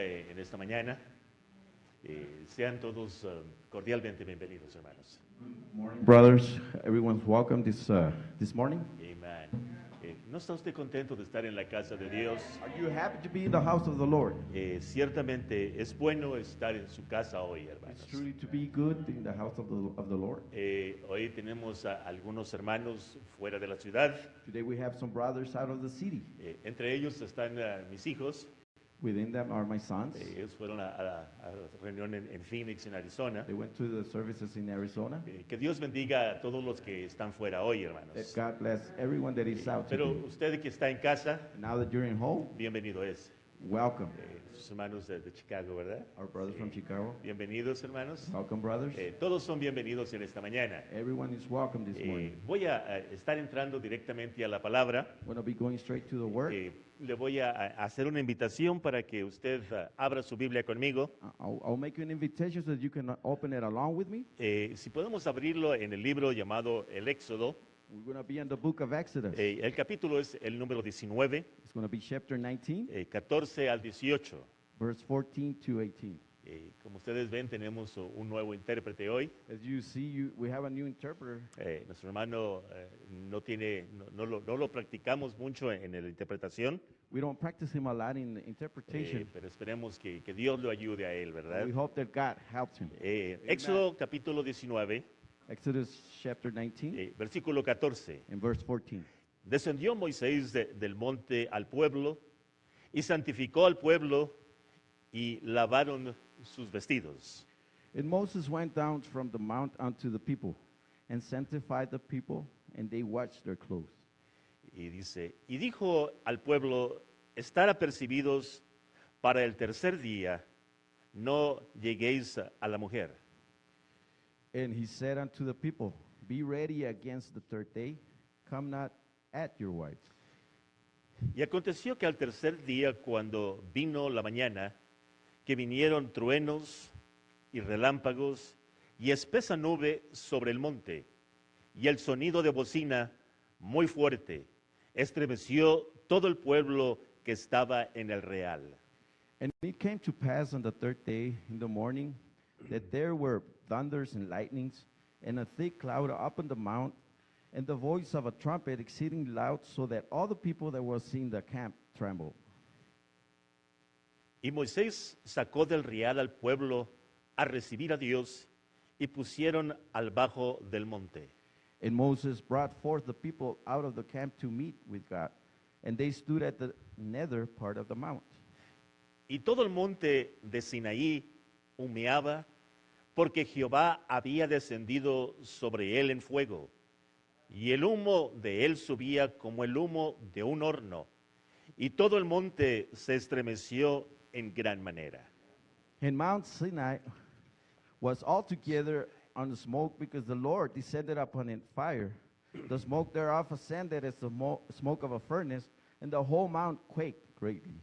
En esta mañana. Sean todos cordialmente bienvenidos, hermanos. Brothers, everyone's welcome this morning. Amen. ¿No está usted contento de estar en la casa de Dios? Are you happy to be in the house of the Lord? Ciertamente es bueno estar en su casa hoy, hermanos. It's truly to be good in the house of the Lord. Hoy tenemos a algunos hermanos fuera de la ciudad. Today we have some brothers out of the city. Entre ellos están mis hijos. Within them are my sons. Ellos fueron a la reunión en Phoenix, en Arizona. They went to the services in Arizona. Que Dios bendiga a todos los que están fuera hoy, hermanos. That God bless everyone that is out Pero today. usted que está en casa, Now that you're in home, bienvenido es. welcome. Sus hermanos de Chicago, ¿verdad? Our brothers from Chicago. Bienvenidos, hermanos. Welcome, brothers. Todos son bienvenidos en esta mañana. Everyone is welcome this morning. Voy a estar entrando directamente a la palabra. We're going to be going straight to the word. Le voy a hacer una invitación para que usted abra su Biblia conmigo. I'll make you an invitation so that you can open it along with me. Si podemos abrirlo en el libro llamado El Éxodo. We're going to be in the book of Exodus. El capítulo es el número 19. It's going to be chapter 19, 14 al 18. verse 14 to 18. Como ustedes ven, tenemos un nuevo intérprete hoy. As you see, we have a new interpreter. Nuestro hermano no lo practicamos mucho en la interpretación. We don't practice him a lot in interpretation. Pero esperemos que Dios lo ayude a él, ¿verdad? We hope that God helps him. Éxodo capítulo 19, Exodus chapter 19 versículo 14. and verse 14. Descendió Moisés del monte al pueblo y santificó al pueblo y lavaron sus vestidos. And Moses went down from the mount unto the people and sanctified the people, and they washed their clothes. Y dice, y dijo al pueblo, estar apercibidos para el tercer día, no lleguéis a la mujer. And he said unto the people, be ready against the third day, come not at your wives. Y aconteció que al tercer día, cuando vino la mañana, que vinieron truenos y relámpagos y espesa nube sobre el monte, y el sonido de bocina muy fuerte, estremeció todo el pueblo que estaba en el real. And it came to pass on the third day in the morning that there were thunders and lightnings, and a thick cloud up on the mount, and the voice of a trumpet exceeding loud, so that all the people that were in the camp trembled. Y Moisés sacó del real al pueblo a recibir a Dios, y pusieron al bajo del monte. And Moses brought forth the people out of the camp to meet with God, and they stood at the nether part of the mount. Y todo el monte de Sinaí humeaba, porque Jehová había descendido sobre él en fuego, y el humo de él subía como el humo de un horno, y todo el monte se estremeció en gran manera. And Mount Sinai was altogether on the smoke, because the Lord descended upon it fire. The smoke thereof ascended as the smoke of a furnace, and the whole mount quaked greatly.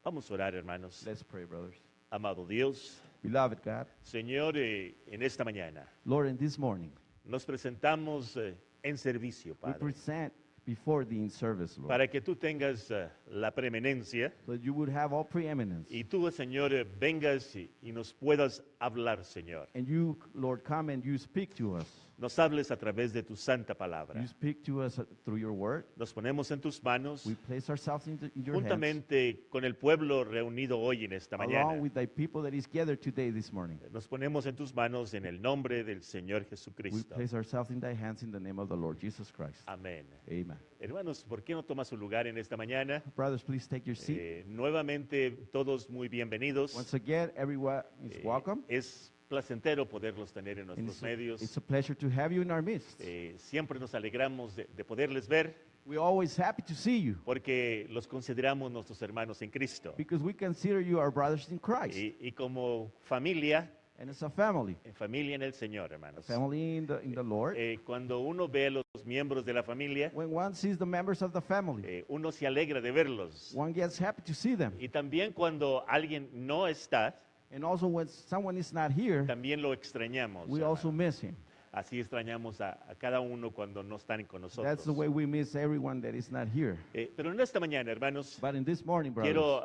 Vamos a orar, hermanos. Let's pray, brothers. Amado Dios, Beloved God, Señor, en esta mañana Lord, in this morning, nos presentamos en servicio, we Padre, present before thee in service, Lord, para que tú tengas la preeminencia so that you would have all preeminence. y tú, Señor, vengas y nos puedas hablar, Señor. And you, Lord, come and you speak to us. Nos hables a través de tu santa palabra. You speak to us through your word. Nos ponemos en tus manos We place ourselves in your hands, juntamente con el pueblo reunido hoy en esta along mañana. with thy people that is gathered today, this morning. Nos ponemos en tus manos en el nombre del Señor We Jesucristo. place ourselves in thy hands in the name of the Lord Jesus Christ. Amén. Amen. Hermanos, ¿por qué no toma su lugar en esta mañana? Brothers, please take your seat. Nuevamente, todos muy bienvenidos. Once again, everyone is welcome. Es placentero poderlos tener en And nuestros medios. it's a pleasure to have you in our midst. Siempre nos alegramos de poderles ver We're always happy to see you, porque los consideramos nuestros hermanos en Cristo. because we consider you our brothers in Christ. Y como familia, And it's a family, en familia en el Señor, a hermanos. family in the Lord. Cuando uno ve a los miembros de la familia, When one sees the members of the family, uno se alegra de verlos. one gets happy to see them. Y también cuando alguien no está, And also when someone is not here, también lo extrañamos. we also miss him. Así extrañamos a cada uno cuando no están con That's the nosotros. way we miss everyone that is not here. Pero en esta mañana, hermanos, But in this morning, brothers, quiero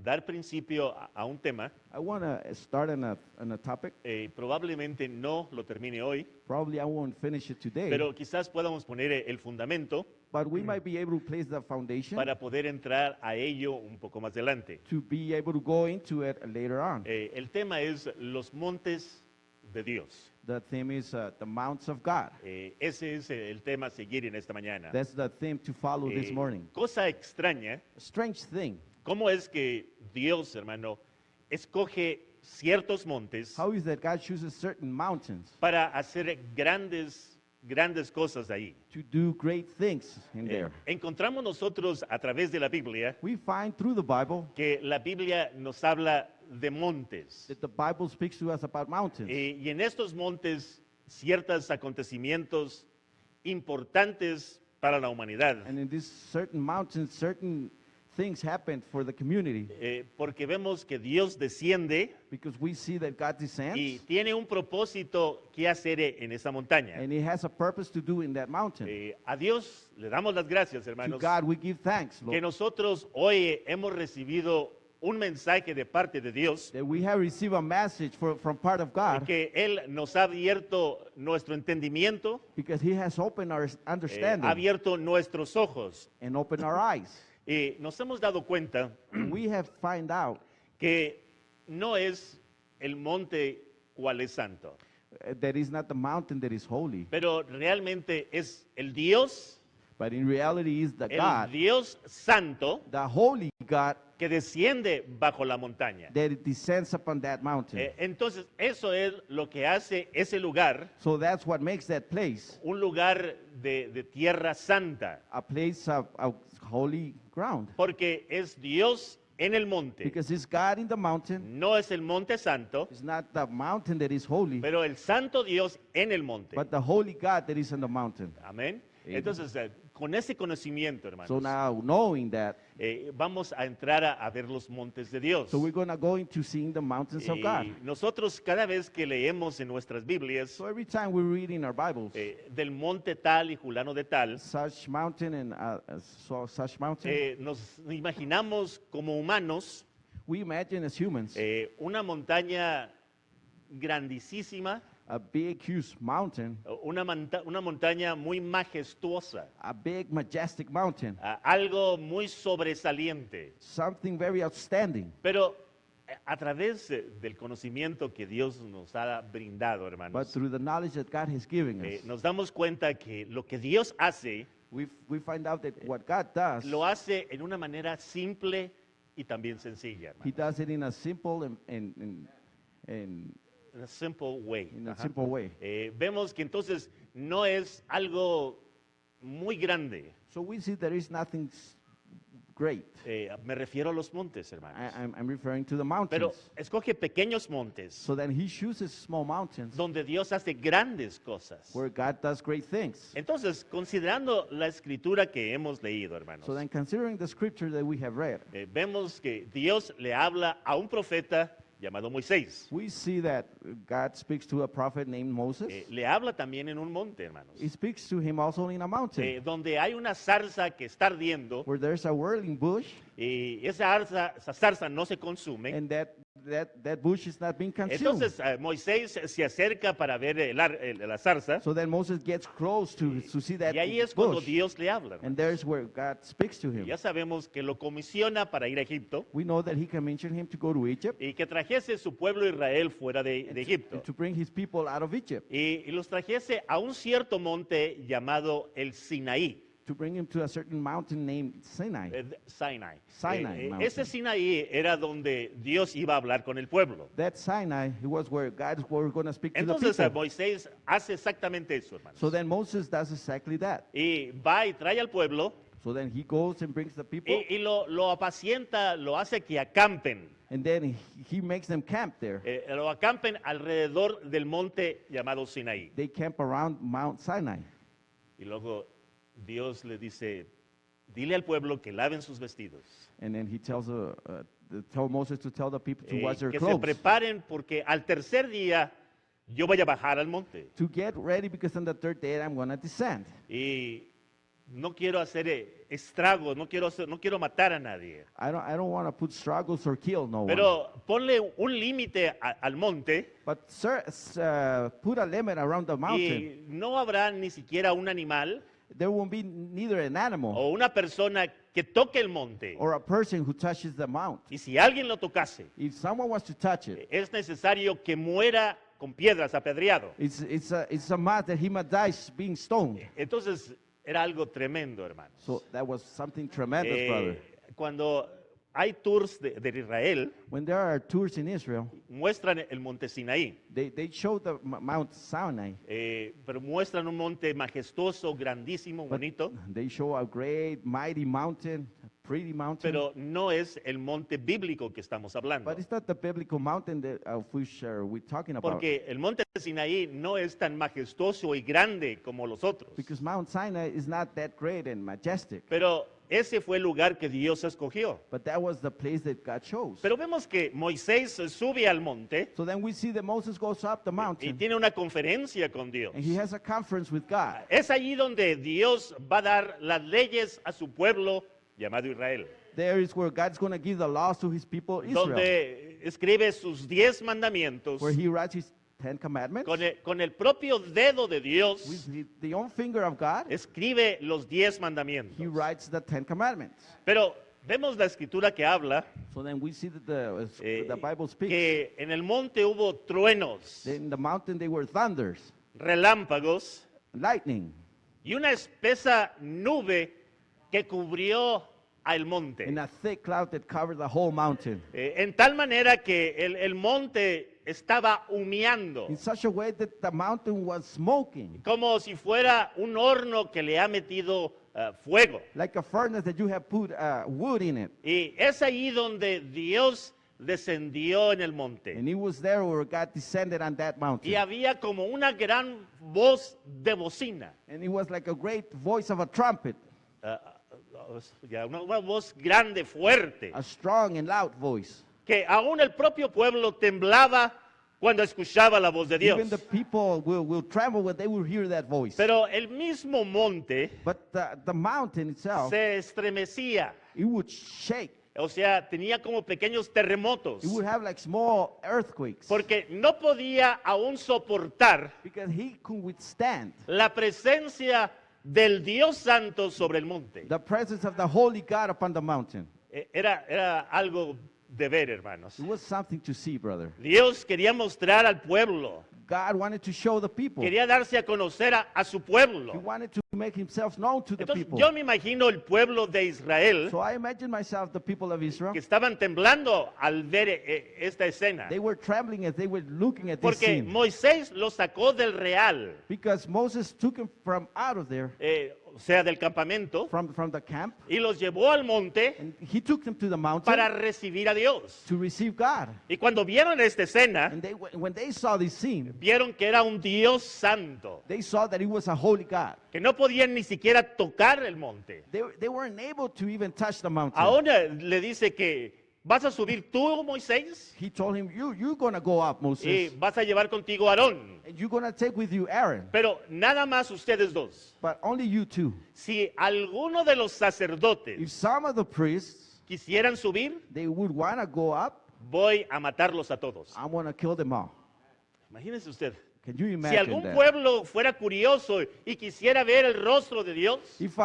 dar principio a un tema. I want to start on a topic. Probablemente no lo termine hoy, Probably I won't finish it today, pero quizás podamos poner el fundamento but we might be able to place the foundation para poder entrar a ello un poco más adelante. to be able to go into it later on. El tema es los montes de Dios. The theme is the mounts of God. Ese es el tema a seguir en esta mañana. That's the theme to follow this morning. Cosa extraña, A strange thing. ¿cómo es que Dios, hermano, escoge ciertos montes How is that God chooses certain mountains para hacer grandes cosas ahí? to do great things in there? Encontramos nosotros a través de la Biblia We find through the Bible que la Biblia nos habla de montes. that the Bible speaks to us about mountains. Y en estos montes ciertos acontecimientos importantes para la humanidad. And in these certain mountains, certain things happen for the community Porque vemos que Dios desciende because we see that God y descends tiene un propósito que hacer en esa montaña. and He has a purpose to do in that mountain. A Dios le damos las gracias, To hermanos, God we give thanks, que Lord, nosotros hoy hemos recibido un mensaje de parte de Dios, that we have received a message from part of God que Él nos ha abierto nuestro entendimiento, because He has opened our ha understanding abierto nuestros ojos. and opened our eyes. Y nos hemos dado cuenta And we have find out que no es el monte cual es santo, that is not the mountain that is holy, pero realmente es el Dios, but in reality is the el God, Dios santo the holy God que desciende bajo la montaña. that descends upon that mountain. Entonces, eso es lo que hace ese lugar So that's what makes that place un lugar de tierra santa, a place of holy ground. porque es Dios en el monte. Because it's God in the mountain. No es el monte santo, It's not the mountain that is holy, pero el santo Dios en el monte. but the holy God that is in the mountain. Amén. Amen. Entonces, con ese conocimiento, So hermanos, now knowing that, vamos a entrar a ver los montes de Dios. so we're going to go into seeing the mountains of God. Y nosotros cada vez que leemos en nuestras Biblias So every time we read in our Bibles, del monte tal y fulano de tal, such mountain and such mountain, nos imaginamos como humanos we imagine as humans una montaña grandísima, a big, huge mountain, una montaña muy majestuosa, a big, majestic mountain, algo muy sobresaliente. something very outstanding. Pero a través del conocimiento que Dios nos ha brindado, But hermanos, through the knowledge that God has given us, nos damos cuenta que lo que Dios hace, we find out that what God does, lo hace en una manera simple y también sencilla, He hermanos. does it in a simple and In a simple way. in a Ajá. simple way. Vemos que entonces no es algo muy grande. So we see there is nothing great. Me refiero a los montes, hermanos. I'm referring to the Pero mountains. escoge pequeños montes So then He chooses small mountains donde Dios hace grandes cosas. where God does great things. Entonces, considerando la escritura que hemos leído, hermanos, So then considering the scripture that we have read, vemos que Dios le habla a un profeta llamado Moisés. we see that God speaks to a prophet named Moses. Le habla también en un monte, hermanos, He speaks to him also in a mountain donde hay una zarza que está ardiendo where there's a whirling bush y esa zarza no se consume. and that bush is not being consumed. Entonces Moisés se acerca para ver la zarza So then Moses gets close to see that y ahí es cuando bush. Dios le habla. And there's where God speaks to him. Ya sabemos que lo comisiona para ir a Egipto We know that He commissioned him to go to Egypt y que trajese su pueblo Israel fuera de Egipto. and to bring His people out of Egypt, Y los trajese a un cierto monte llamado el Sinaí. to bring him to a certain mountain named Sinai. Sinai. Sinai mountain. Ese Sinaí era donde Dios iba a hablar con el pueblo. That Sinai, it was where God was going to speak to the Entonces people. Moisés hace exactamente eso, hermanos. So then Moses does exactly that. Y va y trae al pueblo So then he goes and brings the people, y lo apacienta, lo hace que acampen. and then he makes them camp there. Lo acampen alrededor del monte llamado Sinaí. They camp around Mount Sinai. Y luego Dios le dice, dile al pueblo que laven sus vestidos. And then he tells tell Moses to tell the people to wash their Que se clothes. preparen porque al tercer día yo voy a bajar al monte. to get ready because on the third day I'm going to descend. Y no quiero hacer estragos, no quiero matar a nadie. I don't want to put struggles or kill no one. Pero ponle un límite al monte But sir, put a limit around the mountain. y no habrá ni siquiera un animal There won't be neither an animal o una persona que toque el monte. or a person who touches the mount. Y si alguien lo tocase, If someone wants to touch it, es necesario que muera con piedras apedreado. it's a mount that he might die being stoned. Entonces era algo tremendo, hermanos. So that was something tremendous, brother. Cuando hay tours de Israel, When there are tours in Israel, muestran el monte Sinaí, they show the Mount Sinai, pero muestran un monte majestuoso, grandísimo, but bonito, they show a great, mighty mountain, a pretty mountain. pero no es el monte bíblico que estamos hablando. But it's not the biblical mountain that, of which we're talking about. Porque el monte Sinaí no es tan majestuoso y grande como los otros. Because Mount Sinai is not that great and majestic. Pero ese fue el lugar que Dios escogió. But that was the place that God chose. Pero vemos que Moisés sube al monte So then we see that Moses goes up the y mountain tiene una conferencia con Dios. and he has a conference with God. Es allí donde Dios va a dar las leyes a su pueblo llamado Israel. There is where God's going to give the laws to his people Israel, Donde escribe sus 10 mandamientos where he writes his 10 commandments. con el propio dedo de Dios. With the own finger of God, Escribe los 10 mandamientos. he writes the 10 commandments. Pero vemos la escritura que habla So then we see that the eh, Bible speaks. que en el monte hubo truenos, In the mountain they were thunders, relámpagos lightning, y una espesa nube que cubrió al monte. and a thick cloud that covered the whole mountain. En tal manera que el monte estaba humeando, In such a way that the mountain was smoking, como si fuera un horno que le ha metido fuego. like a furnace that you have put wood in it. Y es ahí donde Dios descendió en el monte. And it was there where God descended on that mountain. Y había como una gran voz de bocina. And it was like a great voice of a trumpet, Una voz grande, fuerte, a strong and loud voice. que aún el propio pueblo temblaba cuando escuchaba la voz de Dios. Even the people will tremble when they will hear that voice. Pero el mismo monte But the mountain itself, se estremecía, it would shake. o sea, tenía como pequeños terremotos, It would have like small earthquakes. porque no podía aún soportar Because he could withstand la presencia del Dios Santo sobre el monte. the presence of the Holy God upon the mountain. Era algo de ver, hermanos. It was something to see, brother. Dios quería mostrar al pueblo, God wanted to show the people. quería darse a conocer a su pueblo. He wanted to make himself known to the Entonces, people. yo me imagino el pueblo de Israel So I imagine myself, the people of Israel, que estaban temblando al ver esta escena, they were trembling as they were looking at this porque scene. Moisés lo sacó del real, Because Moses took him from out of there, o sea, del campamento, from the camp, y los llevó al monte and he took them to the mountain para recibir a Dios. to receive God. Y cuando vieron esta escena, And when they saw this scene, vieron que era un Dios santo, they saw that he was a holy God. que no podían ni siquiera tocar el monte. They weren't able to even touch the mountain. Ahora le dice que vas a subir tú, Moisés, He told him, you're going to go up, y Moses, vas a llevar contigo a Aarón. and you're going to take with you Aaron, Pero nada más ustedes dos. but only you two. Si alguno de los If sacerdotes some of the priests, quisieran subir, they would want to go up, voy a matarlos a todos. I want to kill them all. Imagínense usted. Can you Si imagine algún that? pueblo fuera curioso y quisiera ver el rostro de Dios, If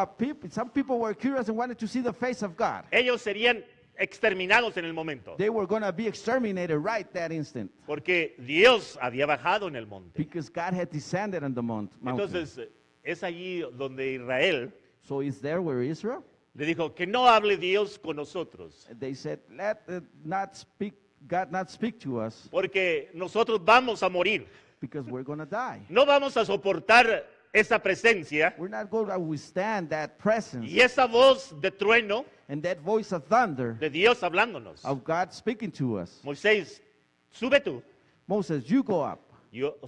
some people were curious and wanted to see the face of God, ellos serían exterminados en el momento. they were going to be exterminated right that instant, Porque Dios había bajado en el monte. because God had descended on the mountain. Entonces, es allí donde Israel So is there where Israel? le dijo que no hable Dios con nosotros, They said, let God not speak to us, porque nosotros vamos a morir. because we're going to die. No vamos a soportar esa presencia We're not going to withstand that presence y esa voz de trueno and that voice of thunder de Dios hablándonos. of God speaking to us. Moisés, sube tú. Moses, you go up.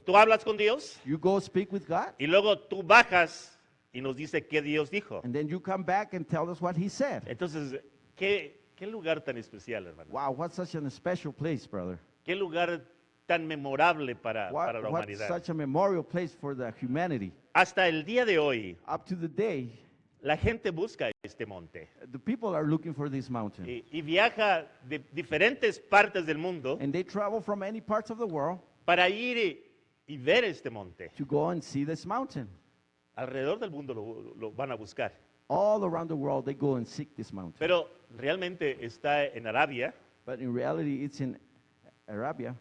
Tú hablas con Dios You go speak with God, y luego tú bajas y nos dice qué Dios dijo. and then you come back and tell us what he said. Entonces, qué lugar tan especial, hermano. Wow, what's such a special place, brother. Qué lugar tan memorable para la What's humanidad. such a memorial place for the humanity? Hasta el día de hoy, Up to the day, la gente busca este monte the people are looking for this mountain. y viaja de diferentes partes del mundo And they travel from any parts of the world para ir y ver este monte. to go and see this mountain. Alrededor del mundo lo van a buscar. All around the world, they go and seek this mountain. Pero realmente está en Arabia, But in reality, it's in Arabia.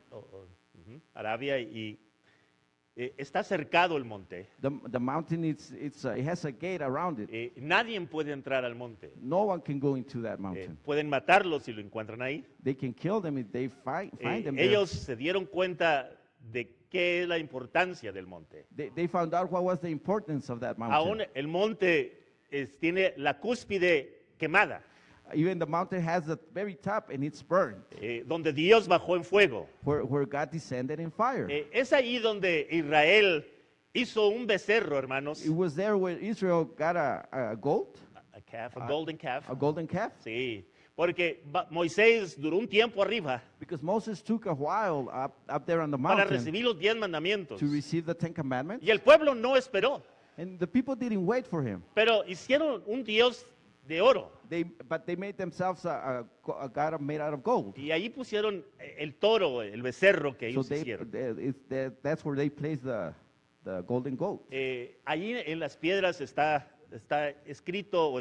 Arabia y está cercado el monte. The mountain, it has a gate around it. Nadie puede entrar al monte. No one can go into that mountain. Pueden matarlos si lo encuentran ahí. They can kill them if they find them there. Ellos se dieron cuenta de qué es la importancia del monte. They found out what was the importance of that mountain. Aún el monte tiene la cúspide quemada, Even the mountain has the very top and it's burned, donde Dios bajó en fuego. where God descended in fire. Es ahí donde Israel hizo un becerro, hermanos, It was there where Israel got a goat, a calf, a golden calf. a golden calf, Sí, porque Moisés duró un tiempo arriba because Moses took a while up there on the para mountain recibir los 10 mandamientos. to receive the Ten Commandments, Y el pueblo no esperó, and the people didn't wait for him. pero hicieron un Dios de oro. But they made themselves a god made out of gold. Y ahí pusieron el toro, el becerro que So ellos hicieron. that's where they placed the golden goat. Allí en las piedras está escrito o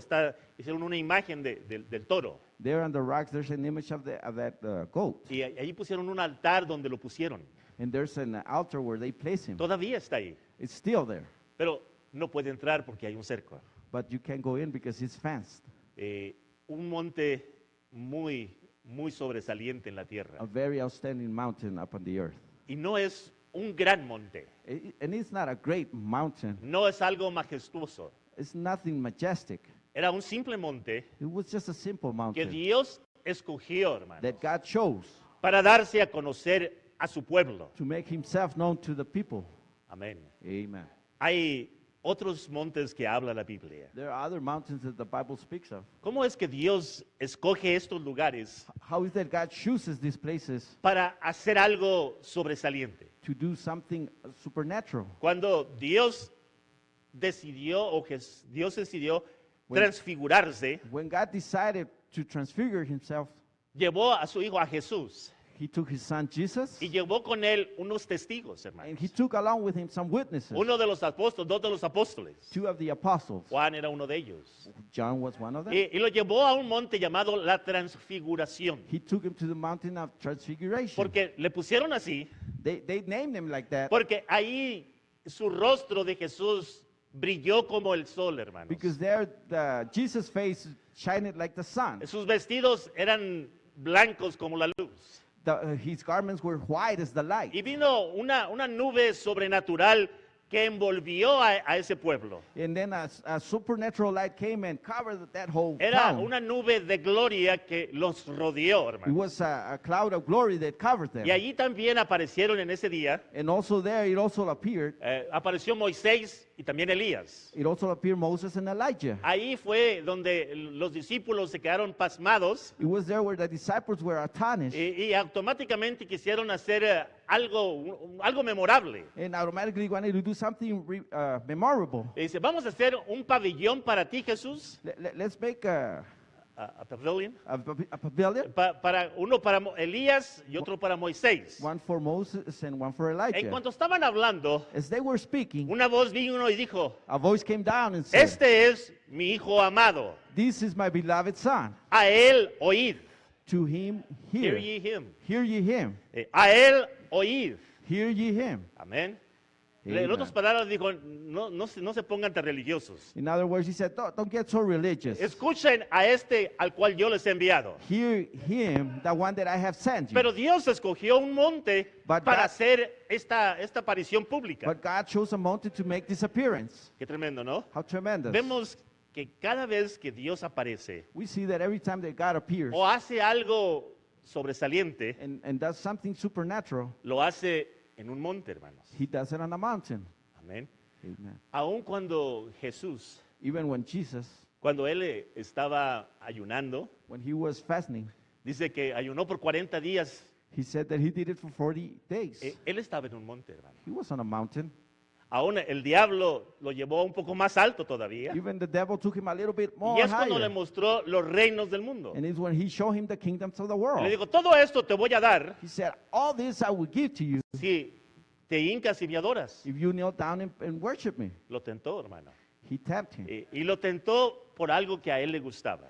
hicieron una imagen del toro. There on the rocks, there's an image of that goat, Y allí pusieron un altar donde lo pusieron. and there's an altar where they place him. Todavía está ahí. It's still there, Pero no puede entrar porque hay un cerco. but you can't go in because it's fenced. Un monte muy, muy sobresaliente en la tierra. A very outstanding mountain up on the earth. Y no es un gran monte. And it's not a great mountain. No es algo majestuoso. It's nothing majestic. Era un simple monte It was just a simple que mountain Dios escogió, hermano, that God chose para darse a conocer a su pueblo. to make himself known to the people. Amén. Amen. Hay otros montes que habla la Biblia. There are other mountains that the Bible speaks of. ¿Cómo es que Dios escoge estos lugares How is that God chooses these places para hacer algo sobresaliente? to do something supernatural? Cuando Dios decidió Dios decidió transfigurarse, When God decided to transfigure himself, llevó a su hijo a Jesús he took his son Jesus y llevó con él unos testigos, hermanos. and he took along with him some witnesses. Uno de los apóstoles, dos de los apóstoles. Two of the apostles. Juan era uno de ellos. John was one of them. Y lo llevó a un monte llamado la Transfiguración. He took him to the mountain of transfiguration. Porque le pusieron así, They named him like that porque ahí su rostro de Jesús brilló como el sol, hermanos. because there Jesus' face shined like the sun. Sus vestidos eran blancos como la luz. His garments were white as the light. Y vino una nube sobrenatural que envolvió a ese pueblo. And then a supernatural light came and covered that whole Era town. una nube de gloria que los rodeó, It hermanos. was a cloud of glory that covered them. Y allí también aparecieron en ese día, And also there, it also appeared apareció Moisés y también Elías. Moses and Elijah. Ahí fue donde los discípulos se quedaron pasmados It was there where the disciples were astonished y automáticamente quisieron hacer algo memorable. and automatically wanted to do something memorable. Y dice, vamos a hacer un pabellón para ti, Jesús, Let's make a pavilion, pavilion, uno para Elías y otro para Moisés. one for Moses and one for En Elijah. cuanto estaban hablando, As they were speaking, una voz vino y dijo, a voice came down and said, este es mi hijo amado, "This is my beloved son. a él oíd. To him Hear hear. ye him. Hear ye him. A él oíd. Hear ye him." Amén. Amen. En otras palabras dijo, no se pongan tan religiosos. In other words, he said, don't get so religious. Escuchen a este al cual yo les he enviado. Hear him, the one that I have sent you. Pero Dios escogió un monte But para God- hacer esta aparición pública. But God chose a mountain to make this appearance. Qué tremendo, ¿no? How tremendous. Vemos que cada vez que Dios aparece We see that every time that God appears o hace algo sobresaliente, and does something supernatural, lo hace en un monte, hermanos. he does it on a mountain. Amén. Amen. Aun cuando Jesús, Even when Jesus, cuando él estaba ayunando, when he was fasting, dice que ayunó por 40 días He said that he did it for 40 days. Él estaba en un monte, hermano. He was on a mountain. Aún el diablo lo llevó un poco más alto todavía. Even the devil took him a little bit more Y es cuando le higher. mostró los reinos del mundo. And it's when he showed him the kingdoms of the Y world. le dijo, todo esto te voy a dar He said, all this I will give to you si te hincas y me adoras. if you kneel down and worship me. Lo tentó, hermano. He tempted him. Y lo tentó por algo que a él le gustaba.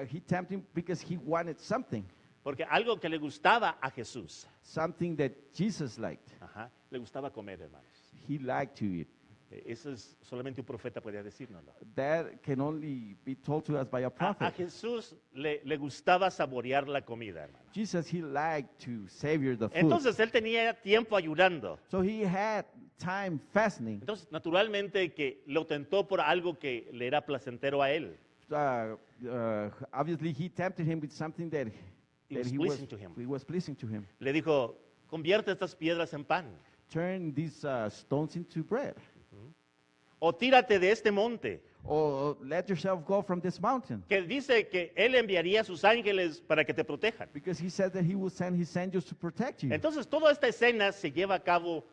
He tempted him because he wanted something. Porque algo que le gustaba a Jesús. Something that Jesus liked. Ajá, le gustaba comer, hermanos. He liked to eat. Eso es solamente un profeta podría decírnoslo. That can only be told to us by a A prophet. Jesús le gustaba saborear la comida, hermano. Jesus, he liked to savor the food. Entonces él tenía tiempo ayudando. So he had time fasting. Entonces, naturalmente que lo tentó por algo que le era placentero a él. Obviously, he tempted him with something that, It was pleasing to him. he was pleasing to him. Le dijo, convierte estas piedras en pan. Turn these stones into bread. O tírate de este monte. Or let yourself go from this mountain. Que dice que él enviaría a sus ángeles para que te protejan. Because he said that he will send his angels to protect you. Entonces, toda esta escena se lleva a cabo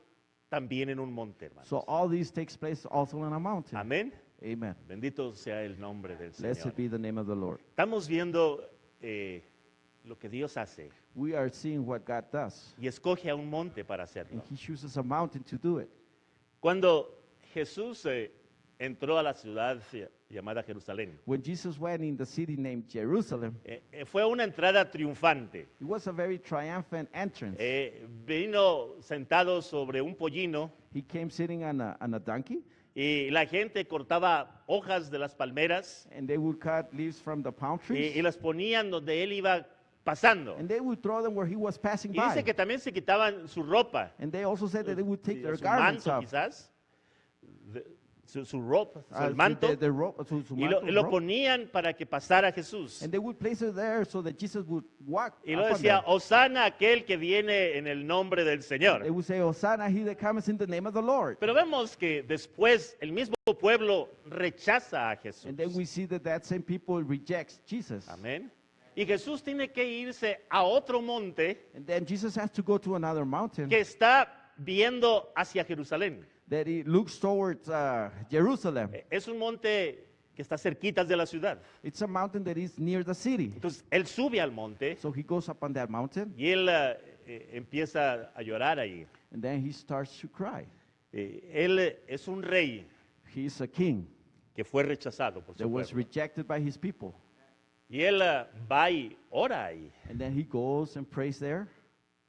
también en un monte, hermano. So all this takes place also on a mountain. Amén. Amen. Bendito sea el nombre del Señor. Blessed be the name of the Lord. Estamos viendo lo que Dios hace We are seeing what God does. y escoge a un monte para hacerlo. And he chooses a mountain to do it. Cuando Jesús entró a la ciudad llamada Jerusalén, When Jesus went in the city named Jerusalem, fue una entrada triunfante. it was a very triumphant entrance. Vino sentado sobre un pollino He came sitting on a donkey, y la gente cortaba hojas de las palmeras and they would cut leaves from the palm trees, y las ponían donde él iba pasando. and they would throw them where he was passing Y dice by. que también se quitaban su ropa, And they also said that they would take their su garments manto off. quizás, su ropa, uh, el manto, the rope, su y manto, lo rope, ponían para que pasara Jesús. and they would place it there so that Jesus would walk Y lo upon decía, them. Hosana aquel que viene en el nombre del Señor. They would say, Hosanna, he that comes in the name of the Lord. Pero vemos que después el mismo pueblo rechaza a Jesús. And then we see that that same people rejects Jesus. Amén. Y Jesús tiene que irse a otro monte And then Jesus has to go to another mountain que está viendo hacia Jerusalén. that he looks towards Jerusalem. Es un monte que está cerquita de la ciudad. It's a mountain that is near the city. Entonces él sube al monte So he goes up on that mountain, y él empieza a llorar ahí. and then he starts to cry. Él es un rey He's a king que fue rechazado por that su was pueblo. rejected by his people. Y él va y ora ahí, And then he goes and prays there.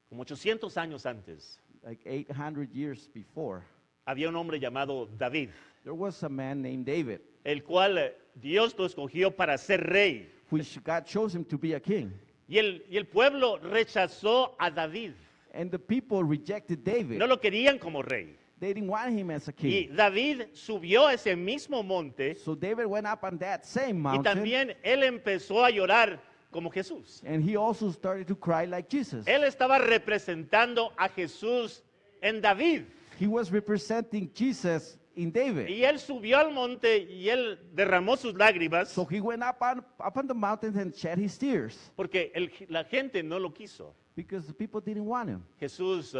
como 800 años antes. Like 800 years before, Había un hombre llamado David, there was a man named David, el cual Dios lo escogió para ser rey. which God chose him to be a king. Y el pueblo rechazó a David. And the people rejected David. No lo querían como rey. They didn't want him as a Y king. David subió a ese mismo monte So David went up on that same y mountain, también él empezó a llorar como Jesús. and he also started to cry like Jesus. Él estaba representando a Jesús en David. He was representing Jesus in David. Y él subió al monte y él derramó sus lágrimas So he went up on the mountain and shed his tears porque la gente no lo quiso. because the people didn't want him. Jesús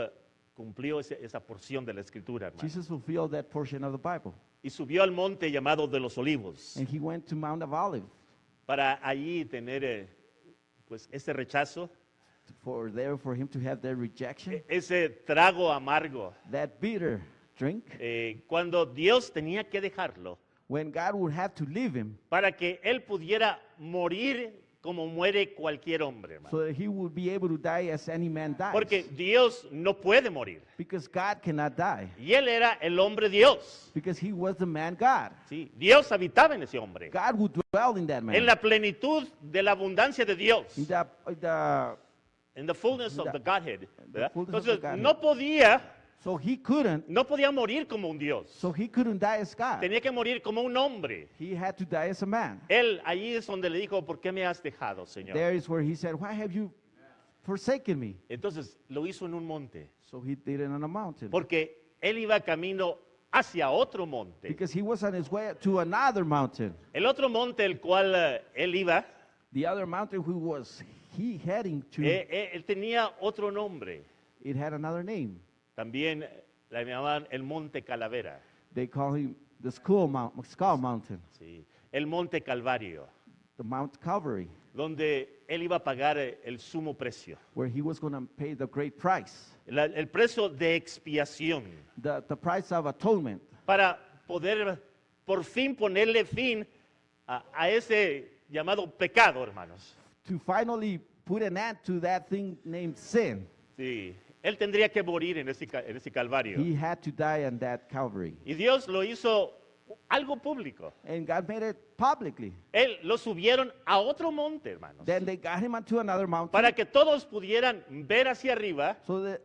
cumplió esa porción de la escritura, hermano. Jesus fulfilled that portion of the Bible. Y subió al monte llamado de los Olivos And he went to Mount of Olives para allí tener pues ese rechazo, for him to have that rejection, ese trago amargo. that bitter drink, Cuando Dios tenía que dejarlo when God would have to leave him para que él pudiera morir como muere cualquier hombre, hermano. so that he would be able to die as any man dies. Porque Dios no puede morir. Because God cannot die. Y él era el hombre Dios. Because he was the man God. Sí, Dios habitaba en ese hombre. God would dwell in that man. En la plenitud de la abundancia de Dios. In the In the fullness of the Godhead. ¿verdad? fullness of the Entonces, Godhead. no so he couldn't. morir como un Dios. So he couldn't die as God. Tenía que morir como un hombre. He had to die as a man. Él, allí es donde le dijo, ¿por qué me has dejado, Señor? There is where he said, "Why have you forsaken me?" Entonces, lo hizo en un monte. So he did it on a mountain. Porque él iba camino hacia otro monte. Because he was on his way to another mountain. El otro monte el cual él iba The other mountain he heading to, Él tenía otro nombre. it had another name. También la llamaban el Monte Calavera, They call him the Skull Mountain, ¿sí? El Monte Calvario, the Mount Calvary, donde él iba a pagar el sumo precio, where he was going to pay the great price, el precio de expiación, the price of atonement, para poder por fin ponerle fin a ese llamado pecado, hermanos. to finally put an end to that thing named sin. Sí, él tendría que morir en ese Calvario. He had to die on that Calvary. Y Dios lo hizo algo público. And God made it publicly. Él lo subieron a otro monte, hermanos, Then they got him onto another mountain para que todos pudieran ver hacia arriba so that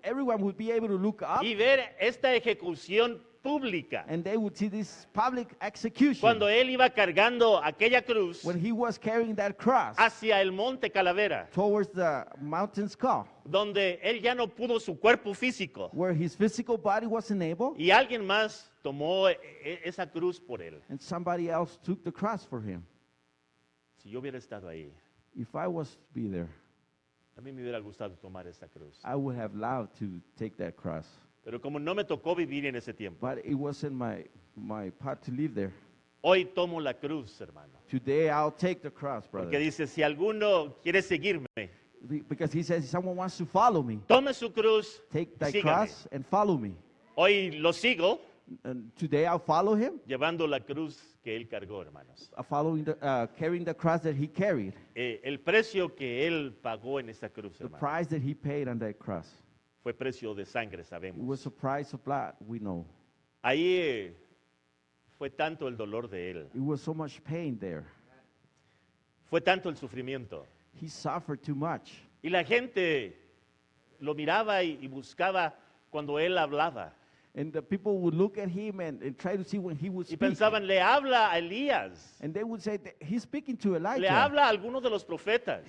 everyone would be able to look up y ver esta ejecución pública. and they would see this public execution Cuando él iba cargando aquella cruz when he was carrying that cross hacia el monte Calavera, towards the mountain skull, donde él ya no pudo su cuerpo físico where his physical body wasn't able y alguien más tomó esa cruz por él. and somebody else took the cross for him. Si yo hubiera estado ahí, If I was to be there, a mí me hubiera gustado tomar esa cruz. I would have loved to take that cross. Pero como no me tocó vivir en ese tiempo, But it wasn't my part to live there. hoy tomo la cruz, hermano. Today I'll take the cross, Porque brother. dice, si alguno quiere seguirme, Because he says, if someone wants to follow me, tome su cruz, take that sígame. cross and follow me. Hoy lo sigo And today I'll follow him, llevando la cruz que él cargó, hermanos. carrying the cross that he carried, El precio que él pagó en esa cruz, the hermano, price that he paid on that cross. fue precio de sangre, It sabemos. was a price of blood, we know. Ahí fue tanto el dolor de él, It was so much pain there. fue tanto el sufrimiento. He suffered too much. Y la gente lo miraba y buscaba cuando él hablaba. And the people would look at him and try to see when he would Y speak. pensaban, le habla a Elías, And they would say, he's speaking to le Elijah. habla a algunos de los profetas.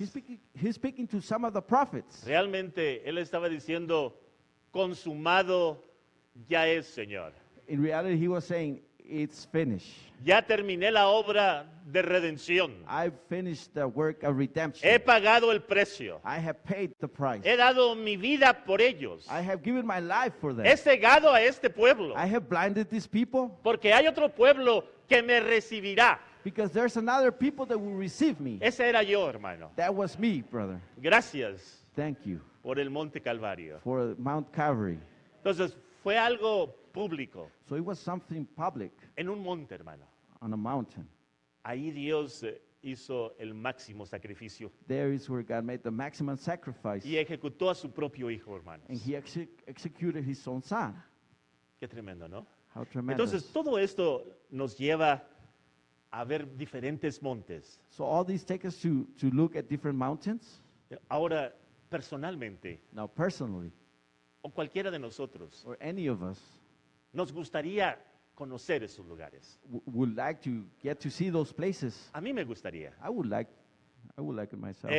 He's speaking to some of the prophets. Realmente él estaba diciendo, consumado ya es, Señor. In reality, he was saying, it's finished. Ya terminé la obra de redención. I've finished the work of redemption. He pagado el precio. I have paid the price. He dado mi vida por ellos. I have given my life for them. He cegado a este pueblo. I have blinded these people Porque hay otro pueblo que me recibirá. because there's another people that will receive me. Ese era yo, hermano. That was me, brother. Gracias Thank you por el Monte Calvario. for Mount Calvary. Entonces, fue algo público, So it was something public en un monte, hermano. on a mountain. Ahí Dios hizo el máximo sacrificio There is where God made the maximum sacrifice, y ejecutó a su propio hijo, hermanos. and he executed his own son. Qué tremendo, ¿no? How tremendous. Entonces, todo esto nos lleva a ver diferentes montes. So all these take us to look at different mountains. Ahora, personalmente, Now, personally, o cualquiera de nosotros, or any of us, nos gustaría conocer esos lugares. would like to get to see those places. A mí me gustaría. I would like it myself.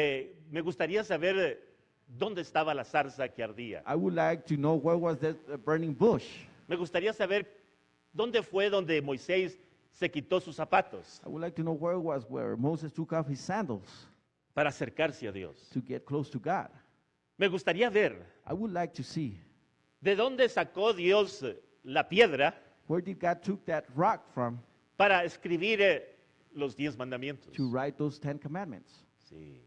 Me gustaría saber dónde estaba la zarza que ardía. I would like to know where was that burning bush. Me gustaría saber dónde fue donde Moisés se quitó sus zapatos I would like to know where it was where Moses took off his sandals para acercarse a Dios. to get close to God. Me gustaría ver I would like to see de dónde sacó Dios la piedra where did God took that rock from para escribir los 10 mandamientos. to write those 10 commandments. Sí,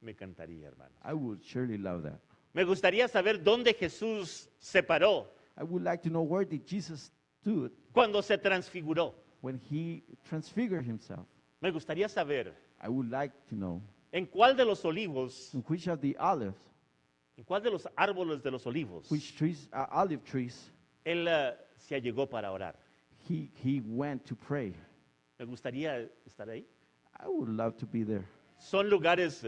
me encantaría, hermano. I would surely love that. Me gustaría saber dónde Jesús se paró I would like to know where did Jesus stood cuando se transfiguró. when he transfigured himself. Me gustaría saber I would like to know en cuál de los olivos, in which of the olives, en cuál de los árboles de los olivos, which trees, olive trees, él se allegó para orar. he went to pray. Me gustaría estar ahí. I would love to be there. Son lugares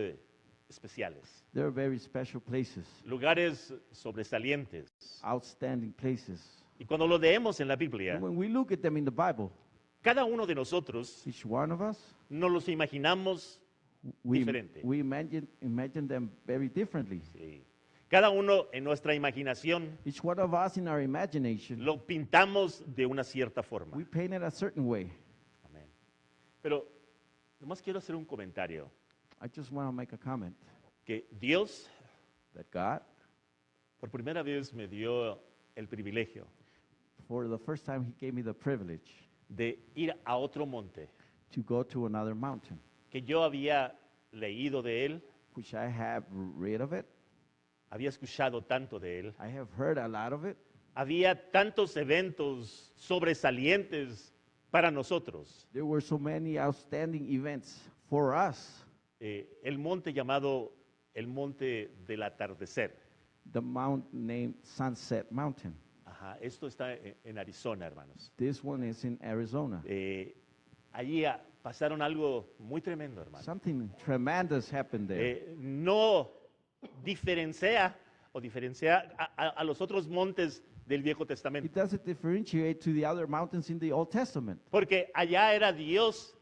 especiales, They're very special places, lugares sobresalientes. outstanding places. Y cuando lo leemos en la Biblia, And when we look at them in the Bible, cada uno de nosotros each one of us, nos los imaginamos diferente. we imagine them very differently. Sí. Cada uno en nuestra imaginación Each one of us in our imagination, lo pintamos de una cierta forma. we paint it a certain way. Amén. Pero nomás quiero hacer un comentario. I just want to make a comment. que Dios that God, por primera vez me dio el privilegio for the first time, He gave me the privilege de ir a otro monte to go to another mountain, que yo había leído de él, which I have read of it. había escuchado tanto de él, I have heard a lot of it. había tantos eventos sobresalientes para nosotros. There were so many outstanding events for us. El monte llamado el monte del atardecer. The mount named Sunset Mountain. Ajá, esto está en Arizona, hermanos. This one is in Arizona. Allí pasaron algo muy tremendo, hermano. Something tremendous happened there. No diferencia a los otros montes del Viejo It Testamento. doesn't differentiate to the other mountains in the Old Testament. Porque allá era Dios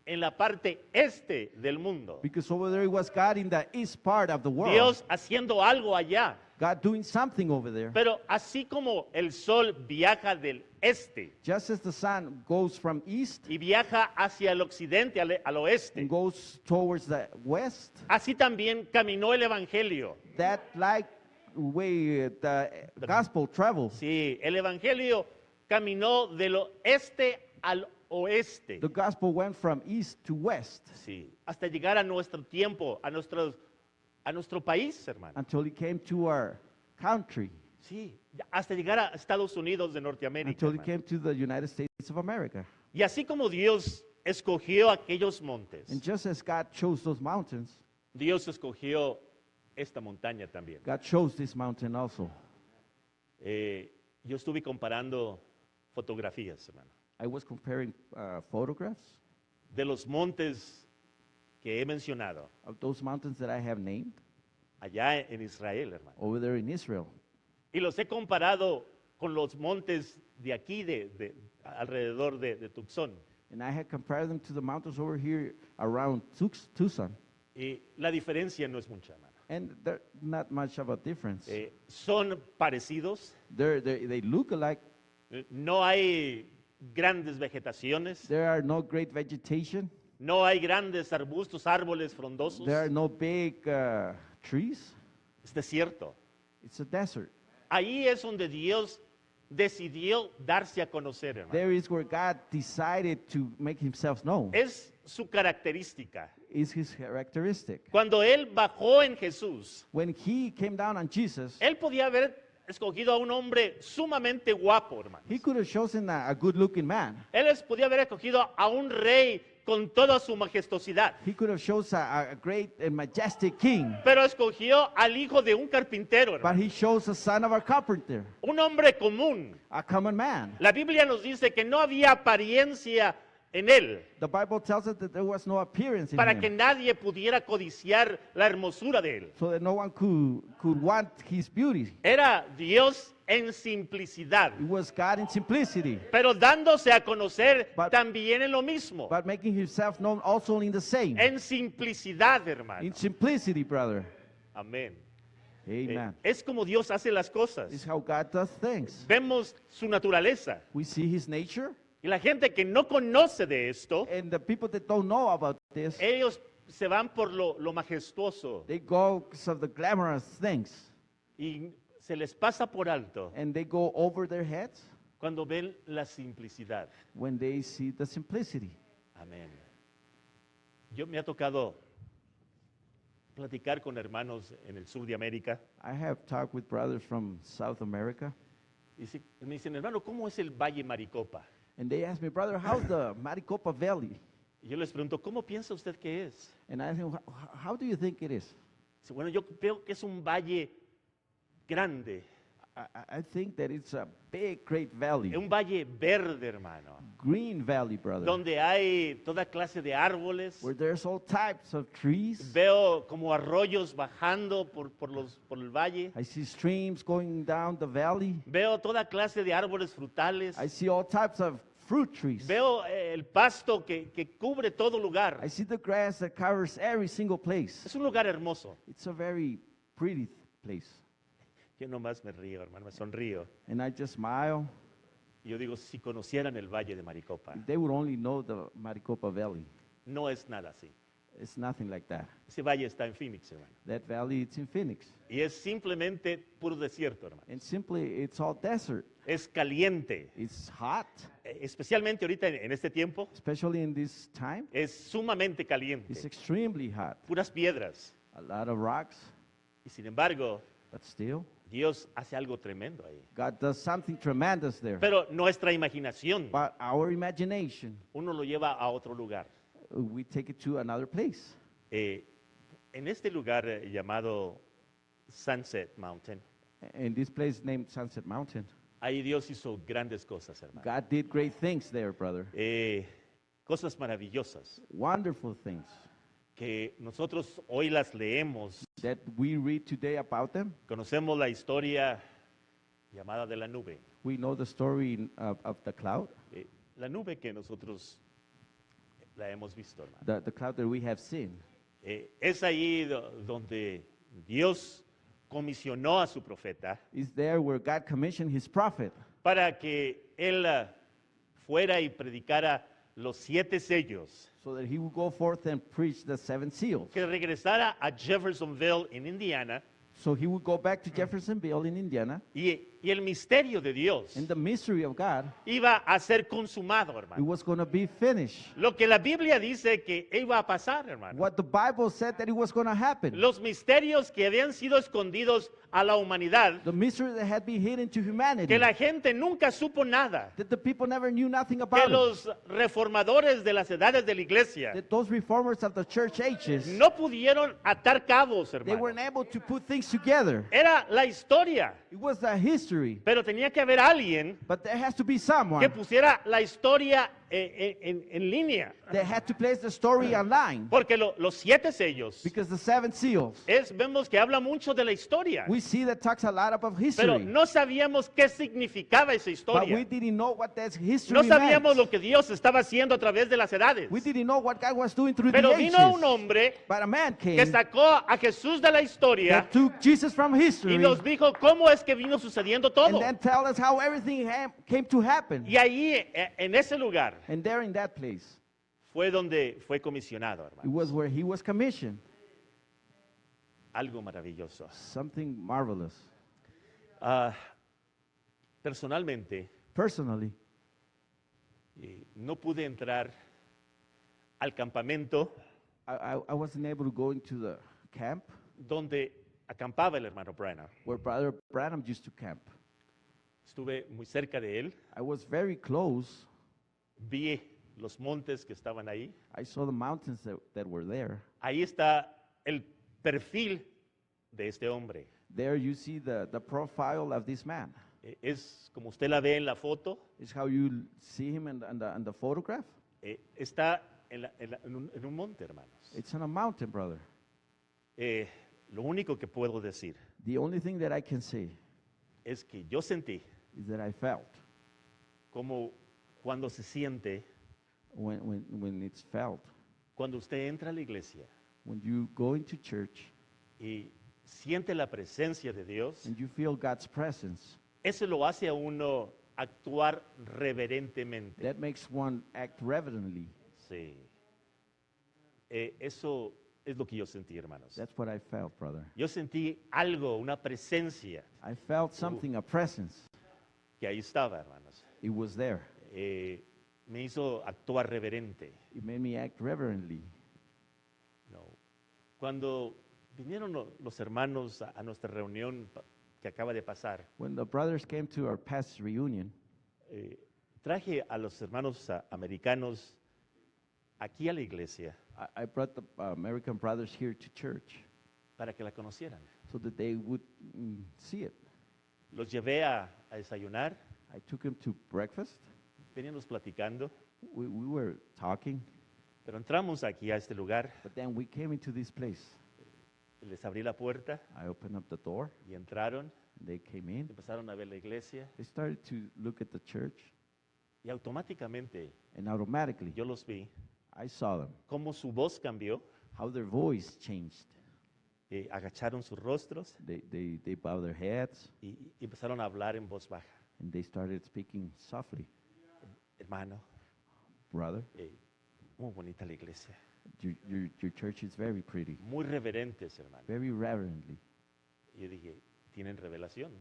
en la parte este del mundo. Because over there it was God in the east part of the world. Dios haciendo algo allá. God doing something over there. Pero así como el sol viaja del este Just as the sun goes from east y viaja hacia el occidente, al oeste, and goes towards the west, así también caminó el Evangelio. that like way the gospel travels. Sí, el Evangelio caminó del oeste al oeste. The gospel went from east to west Sí, hasta llegar a nuestro tiempo, a nuestro país, hermano. until it came to our country, Sí, hasta llegar a Estados Unidos de Norteamérica. until it hermano. came to the United States of America. Y así como Dios escogió aquellos montes, And just as God chose those mountains, Dios escogió esta montaña también. God chose this mountain also. Yo estuve comparando fotografías, hermano, I was comparing photographs de los montes que he mencionado of those mountains that I have named allá en Israel, hermano. over there in Israel. Y los he comparado con los montes de aquí, alrededor de Tucson. And I had compared them to the mountains over here around Tucson. Y la diferencia no es mucha, hermano. And they're not much of a difference. Son parecidos, They look alike. no hay grandes vegetaciones, There are no great vegetation. no hay grandes arbustos, árboles frondosos. There are no big trees. Es desierto. It's a desert. Ahí es donde Dios decidió darse a conocer, hermano. There is where God decided to make himself known. Es su característica. Is his characteristic. Cuando Él bajó en Jesús, When he came down on Jesus, Él podía haber escogido a un hombre sumamente guapo, hermano. he could have chosen a good-looking man. Él podía haber escogido a un rey con toda su majestuosidad. He could have chosen a great and majestic king. Pero escogió al hijo de un carpintero, But hermano. he chose a son of a carpenter, Un hombre común. a common man. La Biblia nos dice que no había apariencia en él The Bible tells us that there was no appearance in para que him, nadie pudiera codiciar la hermosura de él. so that no one could want his beauty. Era Dios en simplicidad, It was God in simplicity, pero dándose a conocer But- también en lo mismo. but making himself known also in the same. En simplicidad, hermano. In simplicity, brother. Amén. Amen. Es como Dios hace las It's cosas. how God does things. Vemos su naturaleza. We see his nature, Y la gente que no conoce de esto, and the people that don't know about this, ellos se van por lo majestuoso they go because of the glamorous things, y se les pasa por alto and they go over their heads cuando ven la simplicidad. when they see the simplicity. Amén. Yo me ha tocado platicar con hermanos en el sur de América I have talked with brothers from South America, y me dicen, hermano, ¿cómo es el Valle Maricopa? and they ask me, brother, how's the Maricopa Valley? Y yo les pregunto, ¿cómo piensa usted que es? And I ask him, how do you think it is? Dice, bueno, yo veo que es un valle grande, I think that it's a big, great valley, un valle verde, hermano, green valley, brother, donde hay toda clase de árboles. where there's all types of trees. Veo como arroyos bajando por el valle. I see streams going down the valley. Veo toda clase de árboles frutales. I see all types of fruit trees. Veo el pasto que cubre todo lugar. I see the grass that covers every single place. Es un lugar hermoso. It's a very pretty place. Yo nomás me río, hermano, me sonrío. And I just smile. Y yo digo, si conocieran el Valle de Maricopa, If they would only know the Maricopa Valley. no es nada así. It's nothing like that. Ese valle está en Phoenix, hermano. That valley, it's in Phoenix. Y es simplemente puro desierto, hermano. And simply, it's all desert. Es caliente. It's hot, Especialmente ahorita en este tiempo, especially in this time. es sumamente It's caliente. extremely hot. Puras piedras. A lot of rocks, Y sin embargo, but still, Dios hace algo tremendo ahí. God does something tremendous there. Pero nuestra imaginación, But our imagination, uno lo lleva a otro lugar. we take it to another place. En este lugar llamado Sunset Mountain, In this place named Sunset Mountain, ahí Dios hizo grandes cosas, hermano. God did great things there, brother. Cosas maravillosas Wonderful things que nosotros hoy las leemos. that we read today about them. Conocemos la historia llamada de la nube. We know the story of the cloud, La nube que nosotros la hemos visto, hermano. the cloud that we have seen. Es ahí donde Dios comisionó a su profeta Is there where God commissioned his prophet para que él fuera y predicara los 7 sellos, so that he would go forth and preach the 7 seals. que regresara a Jeffersonville, en Indiana, So he would go back to Jeffersonville in Indiana, y el misterio de Dios and the mystery of God, iba a ser consumado, it hermano. was going to be finished. Lo que la Biblia dice que iba a pasar, hermano. What the Bible said that it was going to happen. Los misterios que habían sido escondidos a la humanidad, The mystery that had been hidden to humanity, que la gente nunca supo nada, that the people never knew nothing que about it. los reformadores de las edades de la iglesia That those reformers of the church ages, no pudieron atar cabos, they hermano. weren't able to put things together. Era la historia, It was the history, pero tenía que haber alguien but there has to be que someone pusiera la historia en línea. that had to place the story online, Porque los 7 sellos, because the 7 seals, vemos que habla mucho de la historia, we see that talks a lot about pero history, no sabíamos qué significaba esa but we historia. didn't know what that history No sabíamos meant. lo que Dios estaba haciendo a través de las edades. We didn't know what God was doing through Pero the vino ages. un hombre But a man que came sacó a Jesús de la historia that took Jesus from history y nos dijo cómo es que vino sucediendo and todo. then tell us how everything came to happen. Y ahí, en ese lugar, And there in that place, fue donde fue comisionado, it hermano. was where he was commissioned. Algo maravilloso. Something marvelous. Ah, personalmente, Personally, no pude entrar al campamento I wasn't able to go into the camp donde acampaba el hermano Branham. where Brother Branham used to camp. Estuve muy cerca de él, I was very close. vi los montes que estaban ahí. I saw the mountains that were there. Ahí está el perfil de este hombre. There you see the profile of this man. Es como usted la ve en la foto, It's how you see him in the photograph. está en un monte, hermanos. It's on a mountain, brother. Lo único que puedo decir The only thing that I can say es que yo sentí is that I felt como cuando se siente, when it's felt, cuando usted entra a la iglesia when you go into church y siente la presencia de Dios, and you feel God's presence, eso lo hace a uno actuar reverentemente. that makes one act reverently. Sí. Eso es lo que yo sentí, hermanos. That's what I felt, brother. Yo sentí algo, una presencia I felt something, a presence. que ahí estaba, hermanos. It was there. Me hizo actuar reverente. It made me act reverently. No. Cuando vinieron los hermanos a nuestra reunión que acaba de pasar, When the brothers came to our past reunion, traje a los hermanos americanos aquí a la iglesia I brought the American brothers here to church para que la conocieran. so that they would see it. Los llevé a desayunar, I took them to breakfast. veníamos platicando, We were talking, pero entramos aquí a este lugar, but then we came into this place. les abrí la puerta I opened up the door, y entraron, and they came in. empezaron a ver la iglesia They started to look at the church, y automáticamente and automatically yo los vi, I saw them, cómo su voz cambió, how their voice changed. agacharon sus rostros They bowed their heads, y empezaron a hablar en voz baja. and they started speaking softly. Hermano, Brother, muy bonita la iglesia. Your church is very pretty, muy reverentes, hermano. very reverently. Y yo dije, ¿tienen revelación?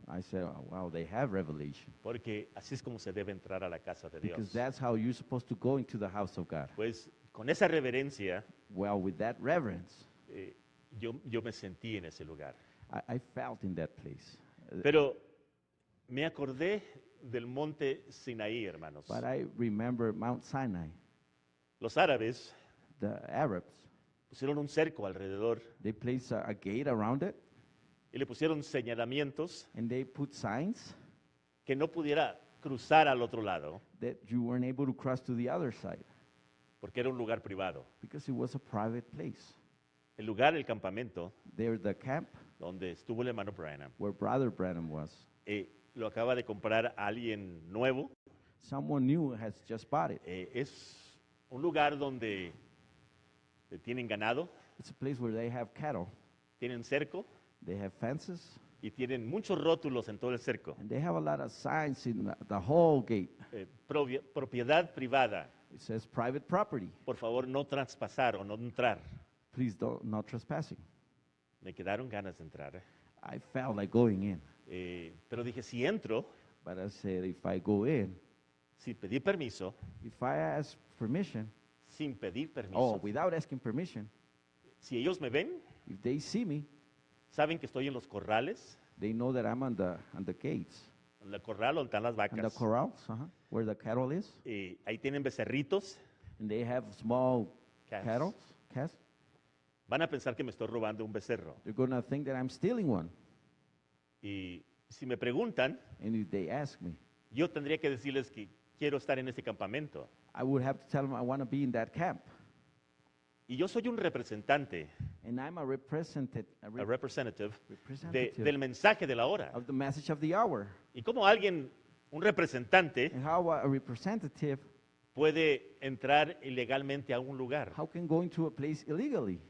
I said, oh, wow, they have revelation. Porque así es como se debe entrar a la casa de Because Dios. that's how you're supposed to go into the house of God. Pues con esa reverencia, Well, with that reverence, yo me sentí en ese lugar. I felt in that place. Pero me acordé del monte Sinaí, hermanos. But I remember Mount Sinai, Los árabes the Arabs, pusieron un cerco alrededor they placed a gate around it, y le pusieron señalamientos and they put signs que no pudiera cruzar al otro lado that you weren't able to cross to the other side porque era un lugar privado. because it was a private place. El lugar, el campamento, There, the camp donde estuvo el hermano Branham, where Brother Branham was, lo acaba de comprar alguien nuevo. someone new has just bought it. Es un lugar donde tienen ganado, It's a place where they have cattle, tienen cerco they have fences, y tienen muchos rótulos en todo el cerco. and they have a lot of signs in the whole gate. Propiedad privada. It says private property. Por favor, no traspasar o no entrar. Please don't, not trespassing. Me quedaron ganas de entrar. I felt like going in, Pero dije, si entro, but I said if I go in, sin pedir permiso, if I ask permission, sin pedir permiso, oh, without asking permission, si ellos me ven, if they see me, saben que estoy en los corrales, they know that I'm on the gates, en el corral donde están las on the vacas. corrals, where the cattle is, Ahí tienen becerritos. and they have small Calves. cattle, calves. Van a pensar que me estoy robando un becerro. They're gonna think that I'm stealing one, Y si me preguntan, and if they ask me, yo tendría que decirles que quiero estar en este campamento. I would have to tell them I want to be in that camp, Y yo soy un representante, and I'm a representative, del mensaje de la hora. of the message of the hour, Y como alguien, un representante, and how a representative, puede entrar ilegalmente a un lugar. how can go into a place illegally?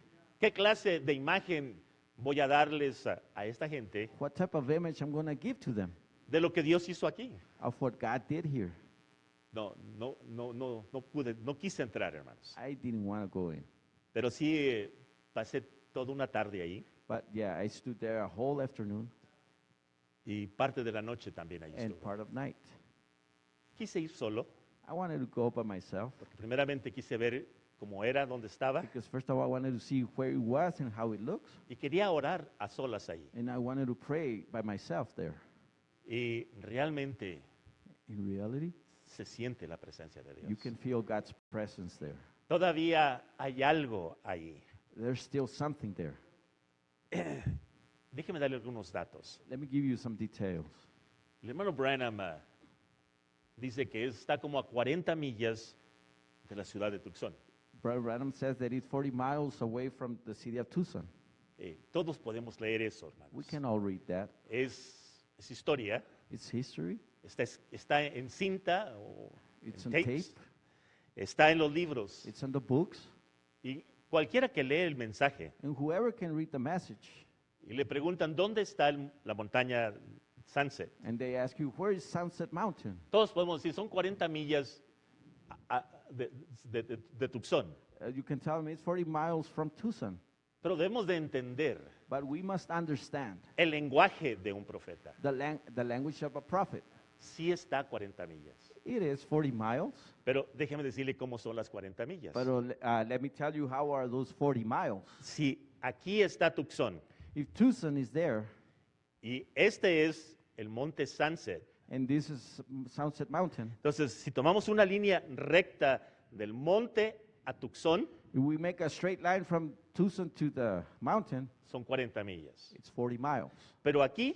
¿Qué clase de imagen voy a darles a esta gente What type of image I'm gonna give to them de lo que Dios hizo aquí? of what God did here? No pude, no quise entrar, hermanos. I didn't want to go in, Pero sí pasé toda una tarde ahí but yeah, I stood there a whole afternoon y parte de la noche también ahí and estuve. part of night. Quise ir solo, I wanted to go by myself porque primeramente quise ver cómo era, dónde estaba, because first of all, I wanted to see where it was and how it looks, y quería orar a solas ahí. and I wanted to pray by myself there. Y realmente In reality, se siente la presencia de you Dios. can feel God's presence there. Todavía hay algo ahí. There's still something there. Déjeme darle algunos datos. Let me give you some details. El hermano Branham dice que está como a 40 millas de la ciudad de Tucson. Brother Branham says that it's 40 miles away from the city of Tucson. Todos podemos leer eso, We hermanos. can all read that. Es historia, It's history. está en cinta o It's en on tapes, tape. está en los libros. It's on the books. Y cualquiera que lee el mensaje And whoever can read the message, y le preguntan dónde está la montaña Sunset, and they ask you, where is Sunset Mountain? todos podemos decir, son 40 millas de Tucson. You can tell them it's 40 miles from Tucson. Pero debemos de entender But we must understand el lenguaje de un profeta. the language of a prophet. Sí está a 40 millas. It is 40 miles, Pero déjeme decirle cómo son las 40 millas. but let me tell you how are those 40 miles. Si aquí está Tucson If Tucson is there, y este es el monte Sunset, and this is Sunset Mountain, entonces si tomamos una línea recta del monte a Tucson, if we make a straight line from Tucson to the mountain, son 40 millas. it's 40 miles. Pero aquí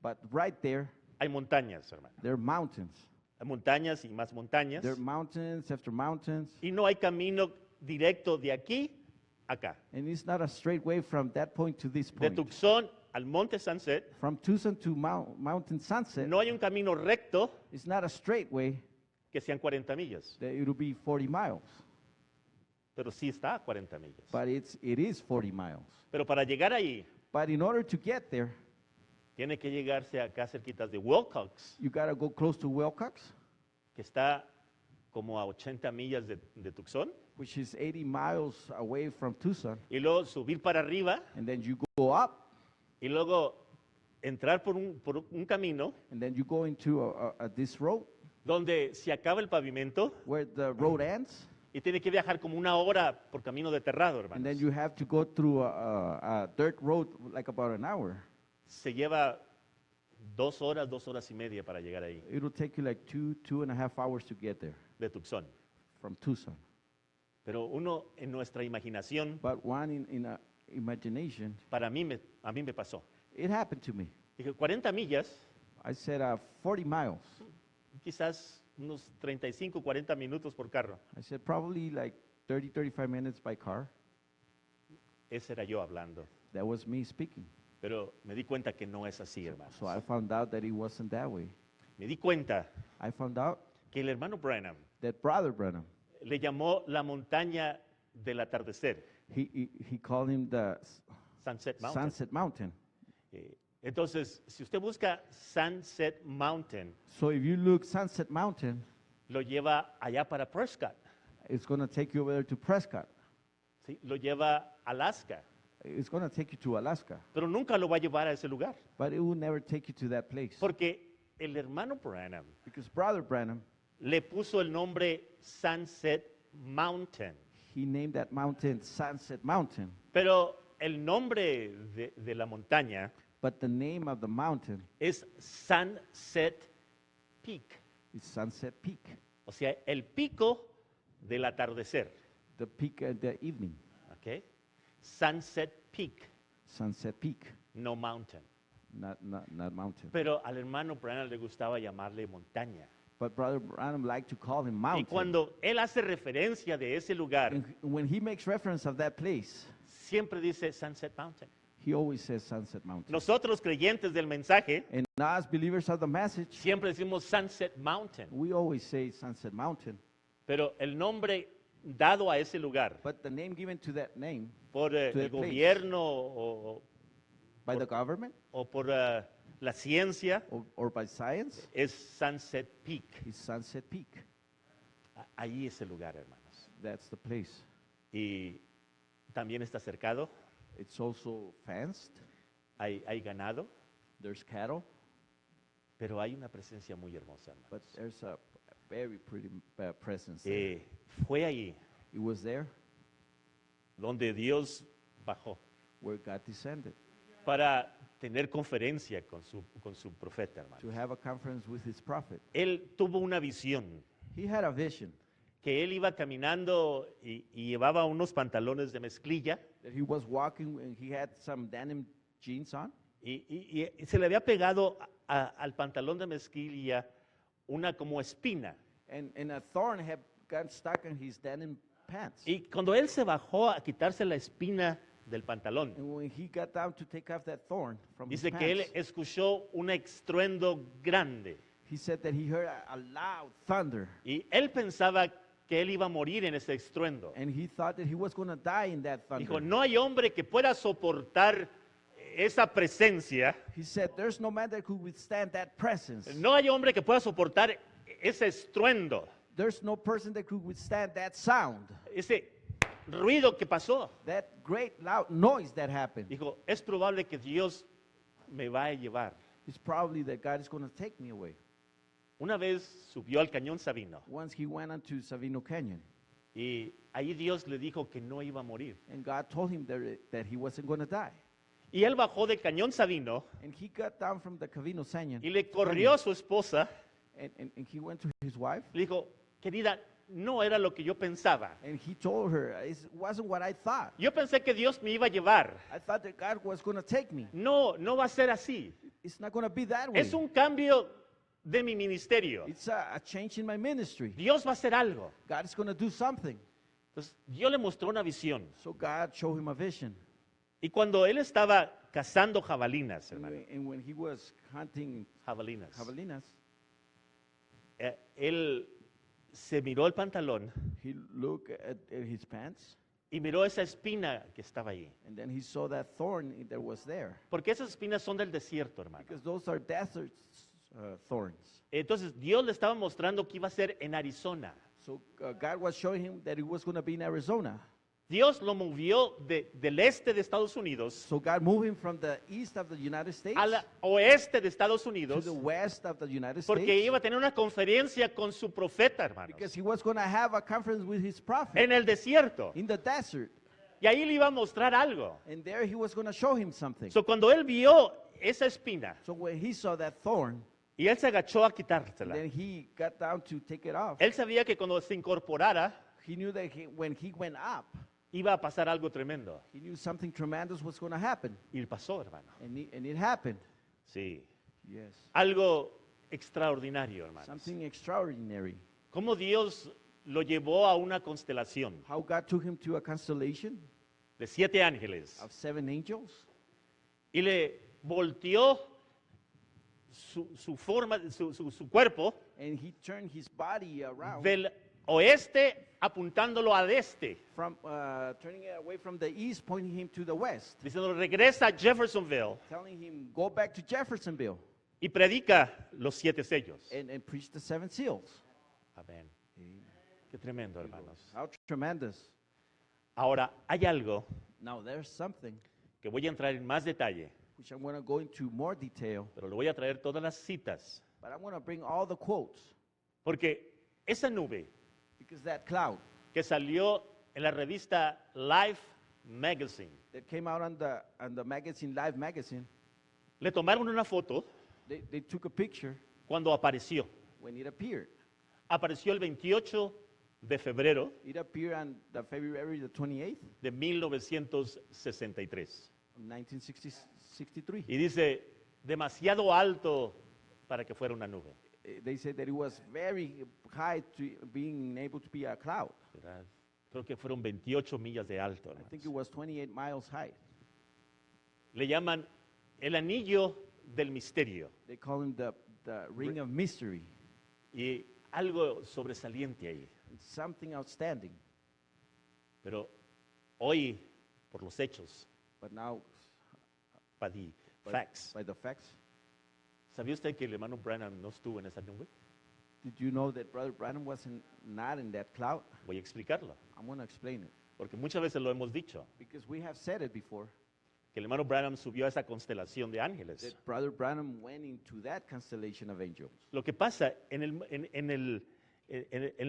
But right there, hay montañas, hermano. there are mountains. Hay montañas y más montañas. There are mountains after mountains, Y no hay camino directo de aquí a acá. and it's not a straight way from that point to this De point. Tucson al monte Sunset, From Tucson to Mountain Sunset, no hay un camino recto it's not a straight way que sean 40 millas. that it'll be 40 miles, Pero sí está a 40 millas. but it is 40 miles. Pero para llegar ahí, But in order to get there, tiene que llegarse acá cerquitas de Wilcox, you got to go close to Wilcox, que está como a 80 millas de Tucson. which is 80 miles away from Tucson, y luego subir para arriba and then you go up, y luego entrar por un camino and then you go into this road donde se acaba el pavimento where the road ends, y tiene que viajar como 1 hora por camino de terrado, and then hermanos. you have to go through a dirt road like about an hour. Se lleva 2 horas, 2 horas y media para llegar ahí, It'll take you like 2.5 hours to get there de Tucson. from Tucson. Pero uno en nuestra imaginación, But one in imagination, a mí me pasó. it happened to me. Dije, 40 millas, I said 40 miles. quizás unos 35, 40 minutos por carro. I said probably like 35 minutes by car. Ese era yo hablando. That was me speaking. Pero me di cuenta que no es así, hermanos. So I found out that it wasn't that way. Me di cuenta I found out que el hermano Branham that Brother Branham, le llamó la montaña del atardecer, he called him the Sunset Mountain. Sunset Mountain. Entonces, si usted busca Sunset Mountain, So if you look Sunset Mountain, lo lleva allá para Prescott, it's going to take you over there to Prescott. ¿sí? Lo lleva a Alaska, It's going to take you to Alaska. pero nunca lo va a llevar a ese lugar, But it will never take you to that place. porque el hermano Branham Because Brother Branham, le puso el nombre Sunset Mountain, he named that mountain Sunset Mountain. pero el nombre de la montaña But the name of the mountain es Sunset Peak, is Sunset Peak. o sea, el pico del atardecer, The peak at the evening. ¿ok? Sunset Peak, Sunset Peak, no mountain. not mountain. Pero al hermano Branham le gustaba llamarle montaña. But Brother Branham liked to call him Y mountain. cuando él hace referencia de ese lugar, And when he makes reference of that place, siempre dice Sunset Mountain. he always says Sunset Mountain. Nosotros creyentes del mensaje, And us believers of the message, siempre decimos Sunset Mountain. we always say Sunset Mountain. Pero el nombre dado a ese lugar But the name given to that name por To el the place. gobierno o by the government por la ciencia or by science es Sunset Peak. is Sunset Peak. Ahí es el lugar, hermanos. That's the place. Y también está cercado, It's also fenced. hay ganado, There's cattle, pero hay una presencia muy hermosa, hermanos. but there's a very pretty presence there. Fue ahí It was there donde Dios bajó where God descended para tener conferencia con su profeta, hermano. to have a conference with his prophet. Él tuvo una visión He had a vision que él iba caminando y llevaba unos pantalones de mezclilla that he was walking and he had some denim jeans on, y se le había pegado al pantalón de mezclilla una como espina. and a thorn had got stuck in his denim pants. Y cuando él se bajó a quitarse la espina del pantalón, And when he got down to take off that thorn from his dice que él pants, escuchó un estruendo grande he said that he heard a loud thunder, y él pensaba que él iba a morir en ese estruendo. and he thought that he was going to die in that thunder. Dijo, no hay hombre que pueda soportar esa presencia, He said, there's no man that could withstand that presence. no hay hombre que pueda soportar ese estruendo, There's no person that could withstand that sound, ese ruido que pasó. that great loud noise that happened. Dijo, es probable que Dios me va a llevar. It's probably that God is going to take me away. Una vez subió al Cañón Sabino Once he went onto Savino Canyon, y ahí Dios le dijo que no iba a morir. and God told him that he wasn't going to die. Y él bajó del Cañón Sabino And he got down from the Cavino Canyon, y le corrió a su esposa. and he went to his wife, Le dijo, querida, no era lo que yo pensaba. and he told her, it wasn't what I thought. Yo pensé que Dios me iba a llevar. I thought that God was going to take me. No, no va a ser así. It's not going to be that way. Es un cambio de mi ministerio. It's a change in my ministry. Dios va a hacer algo. God is going to do something. Entonces, Dios le mostró una visión. So God showed him a vision. Y cuando él estaba cazando jabalinas, hermano, And when he was hunting jabalinas, javelinas, él se miró el pantalón he looked at his pants, y miró esa espina que estaba ahí. and then he saw that thorn that was there. Porque esas espinas son del desierto, hermano. Because those are desert thorns. Entonces Dios le estaba mostrando que iba a ser en Arizona. So God was showing him that he was going to be in Arizona. Dios lo movió del este de Estados Unidos So God moved him from the east of the United States al oeste de Estados to Unidos the west of the United porque States iba a tener una conferencia con su profeta, hermanos, because he was going to have a conference with his prophet en el desierto. in the desert. Y ahí le iba a mostrar algo. And there he was going to show him something. So, cuando él vio esa espina So when he saw that thorn, y él se agachó a quitársela, then he got down to take it off. él sabía que cuando se incorporara He knew that when he went up, iba a pasar algo tremendo. he knew something tremendous was going to happen. Y pasó, hermano. And it happened. Sí. Yes. Algo extraordinario, hermanos. Something extraordinary. Cómo Dios lo llevó a una constelación How God took him to a constellation de 7 ángeles of 7 angels y le volteó su forma, su cuerpo and he turned his body around del oeste apuntándolo al este, from turning it away from the east, pointing him to the west, diciendo regresa a Jeffersonville telling him go back to Jeffersonville y predica los 7 sellos. and preach the 7 seals. Amén. Qué tremendo, hermanos. How tremendous. Ahora, hay algo Now there's something que voy a entrar en más detalle, which I'm going to go into more detail, pero le voy a traer todas las citas, but I'm going to bring all the quotes porque esa nube because that cloud que salió en la revista Life Magazine, that came out on the magazine, Live magazine, le tomaron una foto they took a picture cuando apareció. when it appeared. Apareció el 28 de febrero It appeared on the February the 28th de 1963. of 1963. Y dice, demasiado alto para que fuera una nube. They said that it was very high to being able to be a cloud. ¿Verdad? Creo que fueron 28 millas de alto. I think it hermanos. was 28 miles high. Le llaman el anillo del misterio. They call him the ring of mystery. Y algo sobresaliente ahí. It's something outstanding. Pero hoy, por los hechos, But now, by the by, facts, by the facts, ¿sabía usted que el hermano Branham no estuvo en esa nube? did you know that Brother Branham wasn't not in that cloud? Voy a explicarlo. I'm going to explain it. Porque muchas veces lo hemos dicho, Because we have said it before, que el hermano Branham subió a esa constelación de ángeles. that Brother Branham went into that constellation of angels. Lo que pasa en el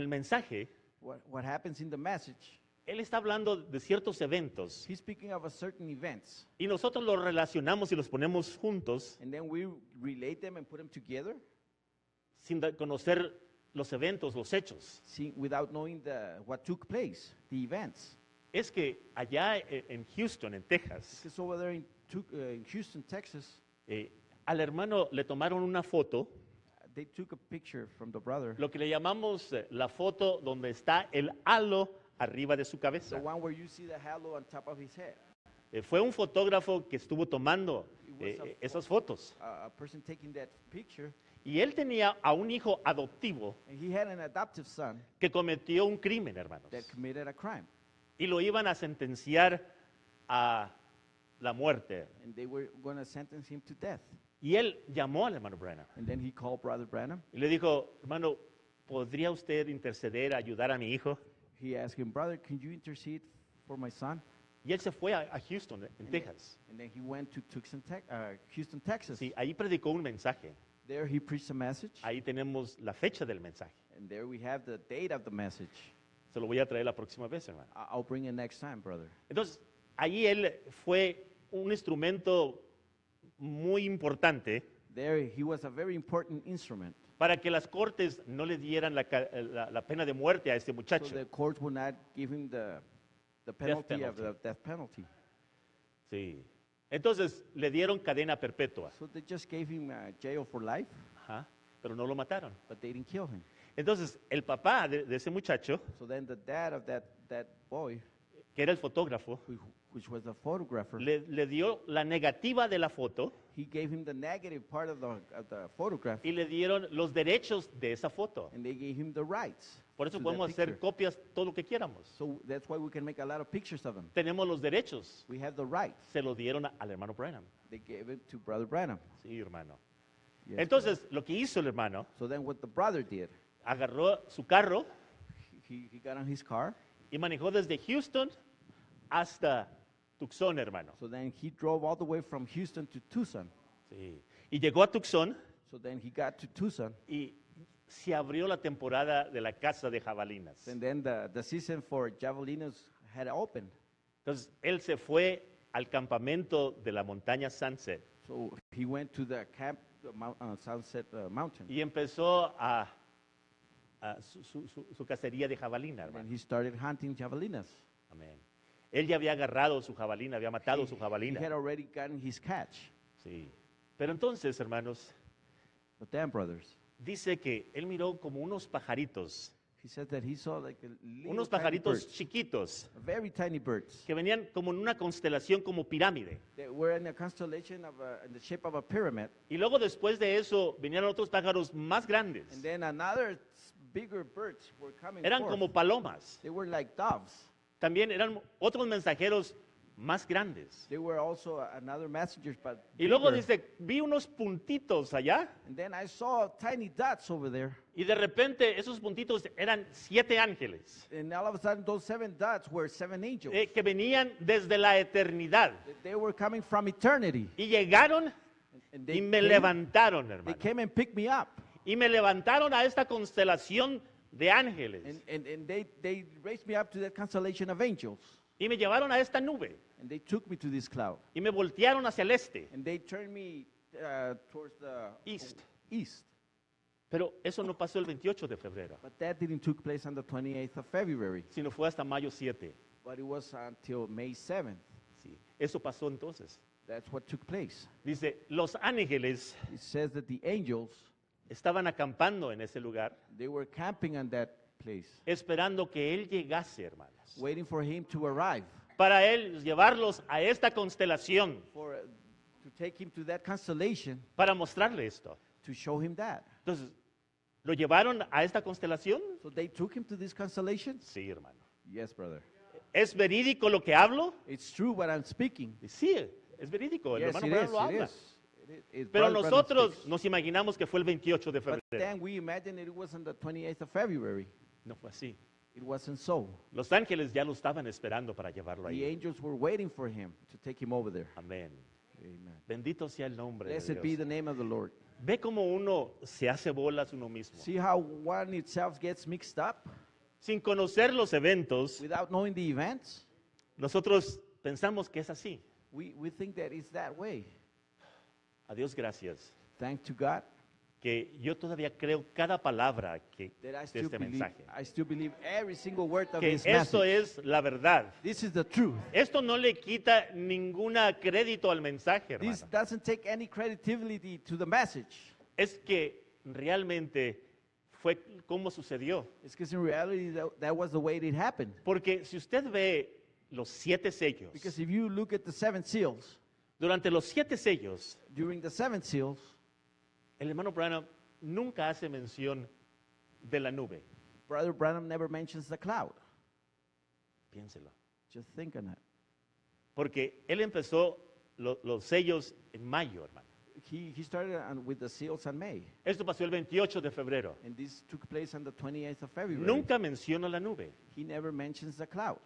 mensaje, What happens in the message, él está hablando de ciertos eventos he's speaking of a certain events, y nosotros los relacionamos y los ponemos juntos and then we relate them and put them together sin conocer los eventos, los hechos. without knowing what took place, the events. Es que allá en Houston, en Texas, Because over there in Houston, Texas, al hermano le tomaron una foto, they took a picture from the brother, lo que le llamamos la foto donde está el halo arriba de su the cabeza. one where you see the halo on top of his head. Fue un fotógrafo que estuvo tomando esas fotos. A person taking that picture, Y él tenía a un hijo adoptivo and he had an adoptive son que cometió un crimen, hermanos. that committed a crime, Y lo iban a sentenciar a la muerte. and they were going to sentence him to death. Y él llamó al hermano Branham And then he called Brother Branham. y le dijo, hermano, ¿podría usted interceder, ayudar a mi hijo? He asked him, brother, can you intercede for my son? Y él se fue a Houston, en Texas. And then he went to Houston, Texas. Sí, ahí predicó un mensaje. There he preached a message, Ahí tenemos la fecha del mensaje. and there we have the date of the message. Se lo voy a traer la próxima vez, hermano. I'll bring it next time, brother. Entonces, ahí él fue un instrumento muy importante There he was a very important instrument. para que las cortes no le dieran la pena de muerte a este So muchacho. the courts would not give him the penalty of the death penalty. Sí. Entonces, le dieron cadena perpetua. So they just gave him jail for life, Ajá, pero no lo mataron. but they didn't kill him. Entonces, el papá de ese muchacho, So then the dad of that boy, que era el fotógrafo, which was the photographer, le dio la negativa de la foto he gave him the negative part of the photograph, y le dieron los derechos de esa foto. and they gave him the rights. Por eso to podemos that hacer picture. copias todo lo que quieramos. So that's why we can make a lot of pictures of him. Tenemos los derechos. We have the rights. Se los dieron al hermano Branham. They gave it to Brother Branham. Sí, hermano. Yes, Entonces, lo que hizo el hermano, so then what the brother did, agarró su carro he got on his car. y manejó desde Houston hasta Tucson, hermano. So then he drove all the way from Houston to Tucson. Sí. Y llegó a Tucson So then he got to Tucson. y se abrió la temporada de la caza de jabalinas. And then the season for javelinas had opened. Entonces, él se fue al campamento de la montaña Sunset So he went to the camp, Sunset Mountain. y empezó a su cacería de jabalina, And hermano. he started hunting javelinas. Amén. Él ya había agarrado su jabalina, había matado su He jabalina. had already gotten his catch. Sí. Pero entonces, hermanos, But then, brothers, dice que él miró como unos pajaritos, he said that he saw like a little unos tiny pajaritos birds, chiquitos, very tiny birds. que venían como en una constelación como pirámide. They were in a constellation in the shape of a pyramid. Y luego después de eso vinieron otros pájaros más grandes. And then another bigger birds were coming Eran forth. como palomas. They were like doves. También eran otros mensajeros más grandes. They were also another messengers, but Y luego bigger. dice, vi unos puntitos allá And then I saw tiny dots over there. y de repente esos puntitos eran 7 ángeles And all of a sudden, those 7 dots were 7 angels. que venían desde la eternidad They were coming from eternity. y llegaron And y me levantaron, they hermano. came and picked me up. Y me levantaron a esta constelación de ángeles And they raised me up to that constellation of angels. y me llevaron a esta nube And they took me to this cloud. y me voltearon hacia el este. And they turned me towards the East. east. Pero eso no pasó el 28 de febrero, But that didn't took place on the 28th of February. sino fue hasta mayo 7. But it was until May 7th. Sí, eso pasó entonces. That's what took place. Dice, los ángeles It says that the angels, estaban acampando en ese lugar, they were camping on that place, esperando que él llegase, hermanos, waiting for him to arrive, para él llevarlos a esta constelación, to take him to that constellation, para mostrarle esto. to show him that. Entonces, ¿lo llevaron a esta constelación? So they took him to this constellation? Sí, hermano. Yes, brother. ¿Es verídico lo que hablo? It's true what I'm speaking. Sí, es verídico. El Yes, hermano it Branham is. lo It habla. is. It- Pero Brother Branham nosotros speaks. nos imaginamos que fue el 28 de But febrero. then we imagine it was on the 28th of February. No fue así. It wasn't so. Los ángeles ya lo estaban esperando para llevarlo The ahí. angels were waiting for him to take him over there. Amén. Amen. Bendito sea el nombre de Blessed be Dios. the name of the Lord. Ve cómo uno se hace bolas uno mismo. See how one itself gets mixed up Sin conocer los eventos, without knowing the events? nosotros pensamos que es así. We think that it's that way. A Dios gracias. Thank to God Que yo todavía creo cada palabra that de este mensaje. I still believe every single word of Que this esto message. es la verdad. This is the truth. Esto no le quita ninguna crédito al mensaje, This hermano. doesn't take any credibility to the message. Es que realmente fue como sucedió. It's because in reality that was the way it happened. Porque si usted ve los 7 sellos, Because if you look at the 7 seals, durante los 7 sellos, during the 7 seals, el hermano Branham nunca hace mención de la nube. Brother Branham never mentions the cloud. Piénselo. Just think on that. Porque él empezó los sellos en mayo, hermano. He started with the seals in May, Esto pasó el 28 de febrero. and this took place on the 28th of February. Nunca menciona la nube. He never mentions the cloud.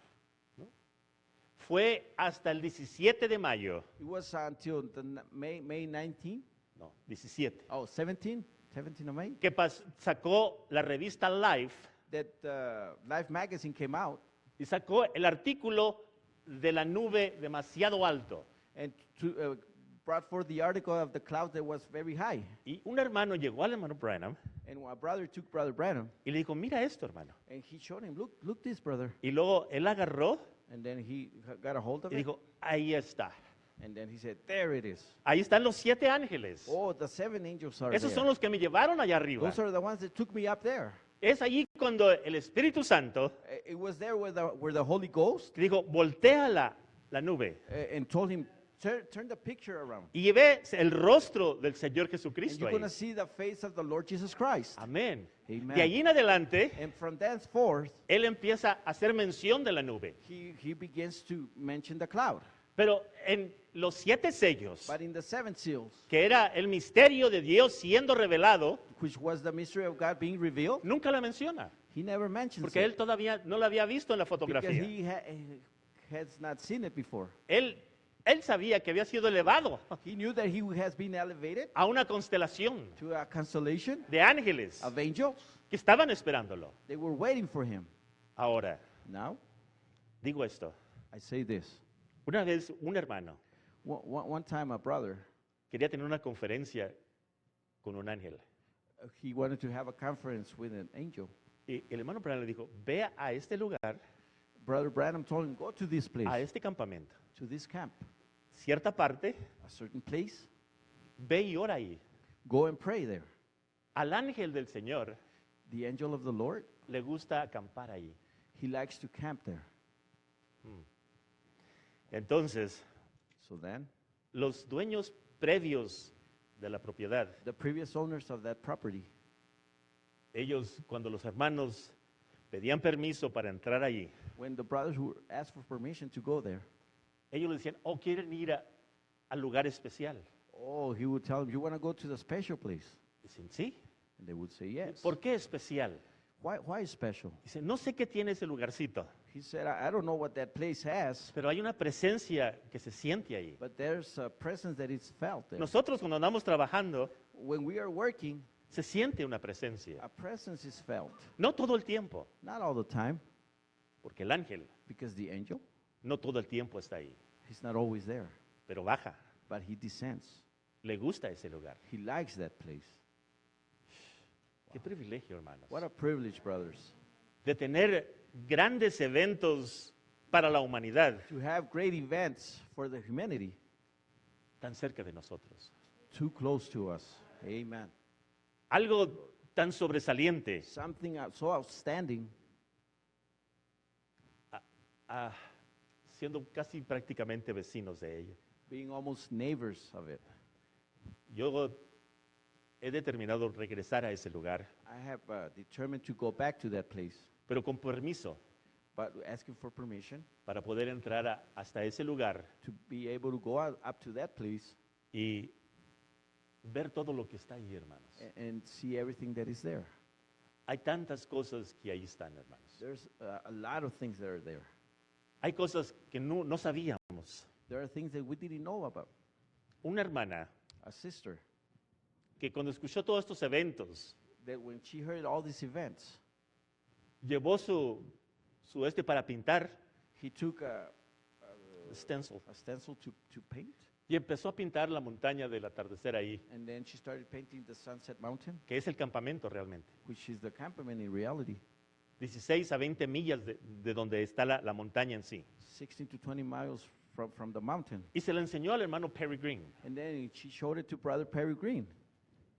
Fue hasta el 17 de mayo. It was until the May 19, No, 17. 17 of May, Que sacó la revista Life that Life magazine came out y sacó el artículo de la nube demasiado alto. and brought forth the article of the cloud that was very high. Y un hermano llegó al hermano Branham And a brother took Brother Branham, y le dijo, mira esto, hermano. and he showed him, look this, brother. Y luego él agarró And then he got a hold of y it, dijo, ahí está. and then he said, there it is. Ahí están los 7 ángeles. Oh, the 7 angels are Esos there. son los que me llevaron allá arriba. Those are the ones that took me up there. Es allí cuando el Espíritu Santo It was there where the Holy Ghost dijo, voltea la nube and told him, turn the picture around. y ve el rostro del Señor And Jesucristo you're ahí. going to see the face of the Lord Jesus Christ. Amén. Amen. De allí en adelante, And from thenceforth, él empieza a hacer mención de la nube. he begins to mention the cloud. Pero en los 7 sellos, But in the 7 seals, que era el misterio de Dios siendo revelado, which was the mystery of God being revealed, nunca la menciona. He never mentions porque it él todavía no lo había visto en la because fotografía. he has not seen it before. Él sabía que había sido elevado He knew that he has been elevated a una constelación to a constellation de ángeles of angels. que estaban esperándolo. They were waiting for him. Ahora, Now, digo esto. I say this. Una vez un hermano One time, a brother, quería tener una conferencia con un ángel. he wanted to have a conference with an angel. Y el hermano Branham le dijo, ve a este lugar, Brother Branham told him, go to this a place, este campamento. to this camp, Cierta parte, a certain place. ve y ora ahí. Go and pray there. Al ángel del Señor The angel of the Lord, le gusta acampar ahí. he likes to camp there. Entonces, So then, los dueños previos de la propiedad, the previous owners of that property, ellos cuando los hermanos pedían permiso para entrar allí, when the brothers who asked for permission to go there, ellos le decían, oh, quieren ir al lugar especial. oh, he would tell them, you want to go to the special place? Dicen, sí. And they would say, yes. ¿Por qué especial? Why special? Dice, no sé qué tiene ese lugarcito, He said, I don't know what that place has, pero hay una presencia que se siente ahí. but there's a presence that is felt there. Nosotros cuando andamos trabajando, When we are working, se siente una presencia. a presence is felt. No todo el tiempo, Not all the time, porque el ángel because the angel, no todo el tiempo está ahí, he's not always there, pero baja. but he descends. Le gusta ese lugar. He likes that place. Qué privilegio, hermanos, What a privilege, brothers, de tener grandes eventos para la humanidad to have great events for the humanity tan cerca de nosotros. too close to us. Amen. Algo tan sobresaliente, Something so outstanding, siendo casi prácticamente vecinos de ella. being almost neighbors of it. Yo he determinado regresar a ese lugar, I have determined to go back to that place, pero con permiso but asking for permission para poder entrar hasta ese lugar to be able to go out, up to that place y ver todo lo que está ahí, hermanos. and see everything that is there. Hay tantas cosas que ahí están, hermanos. There's a lot of things that are there. Hay cosas que no sabíamos. There are things that we didn't know about. Una hermana A sister, que cuando escuchó todos estos eventos, that when she heard all these events, llevó su para pintar, he took stencil, a stencil to paint, y empezó a pintar la montaña del atardecer ahí, and then she started painting the Sunset Mountain, que es el campamento realmente. which is the campament in reality, 16 a 20 millas de donde está la montaña en sí. 16 to 20 miles from the mountain. Y se la enseñó al hermano Perry Green. And then she showed it to Brother Perry Green.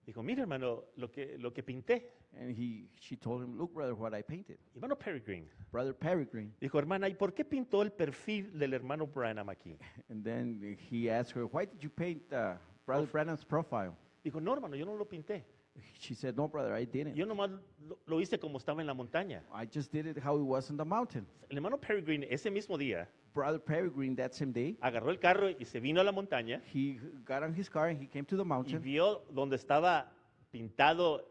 Dijo, mira hermano, lo que pinté. And she told him, look, brother, what I painted. Hermano Perry Green. Brother Perry Green. Dijo, hermana, ¿y por qué pintó el perfil del hermano Branham aquí? And then he asked her, why did you paint Brother Branham's profile? Dijo, no hermano, yo no lo pinté. She said, no, brother, I didn't. Yo nomás lo hice como estaba en la montaña. I just did it how it was in the mountain. El hermano Perry Green ese mismo día Brother Perry Green, that same day, agarró el carro y se vino a la montaña he got on his car and he came to the y mountain. vio donde estaba pintado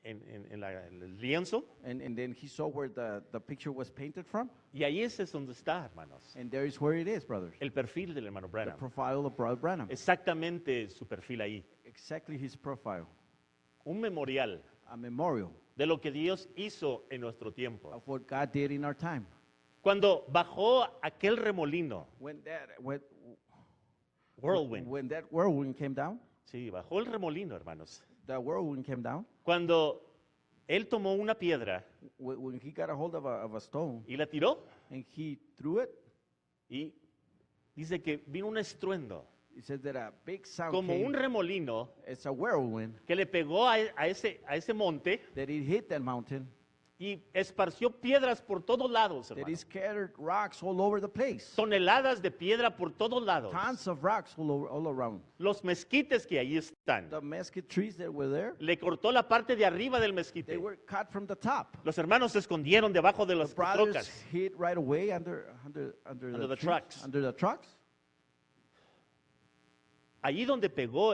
en el lienzo, And then he saw where the picture was painted from. y ahí ese es donde está, hermanos, And there is where it is, brothers. el perfil del hermano The Branham. profile of Brother Branham. Exactamente su perfil ahí. Exactly his profile. Un memorial A memorial de lo que Dios hizo en nuestro tiempo. of what God did in our time. Cuando bajó aquel remolino, When whirlwind, that whirlwind came down, sí, bajó el remolino, hermanos. the whirlwind came down, Cuando él tomó una piedra when he got a hold of a stone y la tiró, and he threw it, y dice que vino un estruendo, he said that a big sound como came. un remolino It's a whirlwind que le pegó a ese monte that it hit that mountain, y esparció piedras por todos lados, that it hermanos. scattered rocks all over the place. Toneladas de piedra por todos lados. Tons of rocks all around. Los mezquites que ahí están, The mesquite trees that were there, le cortó la parte de arriba del they mezquite. were cut from the top. Los hermanos se escondieron debajo de The las brothers trocas. hid right away under Under the trees, trucks. Under the trucks. Allí donde pegó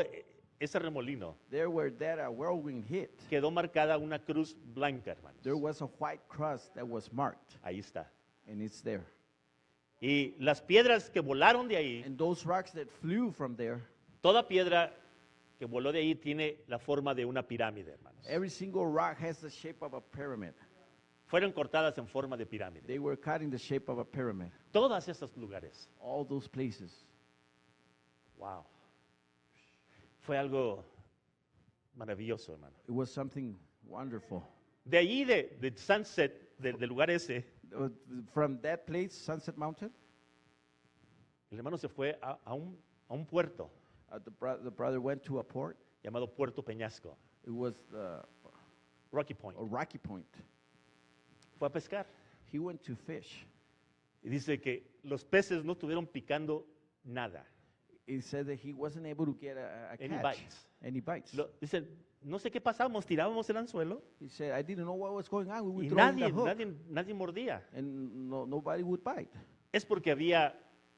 ese remolino there where that whirlwind hit, quedó marcada una cruz blanca, hermanos. there was a white cross that was marked, Ahí está. and it's there. Y las piedras que volaron de ahí, And those rocks that flew from there, toda piedra que voló de ahí tiene la forma de una pirámide, hermanos. every single rock has the shape of a pyramid. Fueron cortadas en forma de pirámide. They were cut in the shape of a pyramid. Todos esos lugares. All those places. Wow. Fue algo maravilloso, hermano. It was something wonderful. De allí, de Sunset, del lugar ese, Uh, From that place, Sunset Mountain, el hermano se fue a un puerto the brother went to a port. llamado Puerto Peñasco, It was Rocky Point. a Rocky Point. Fue a pescar. He went to fish. Y dice que los peces no estuvieron picando nada. He said that he wasn't able to get a Any catch. bites. Any bites. Dice, no sé qué pasamos, tirábamos el anzuelo He said, I didn't know what was going on. We y were throwing the hook, nadie mordía. and nobody would bite. Es porque había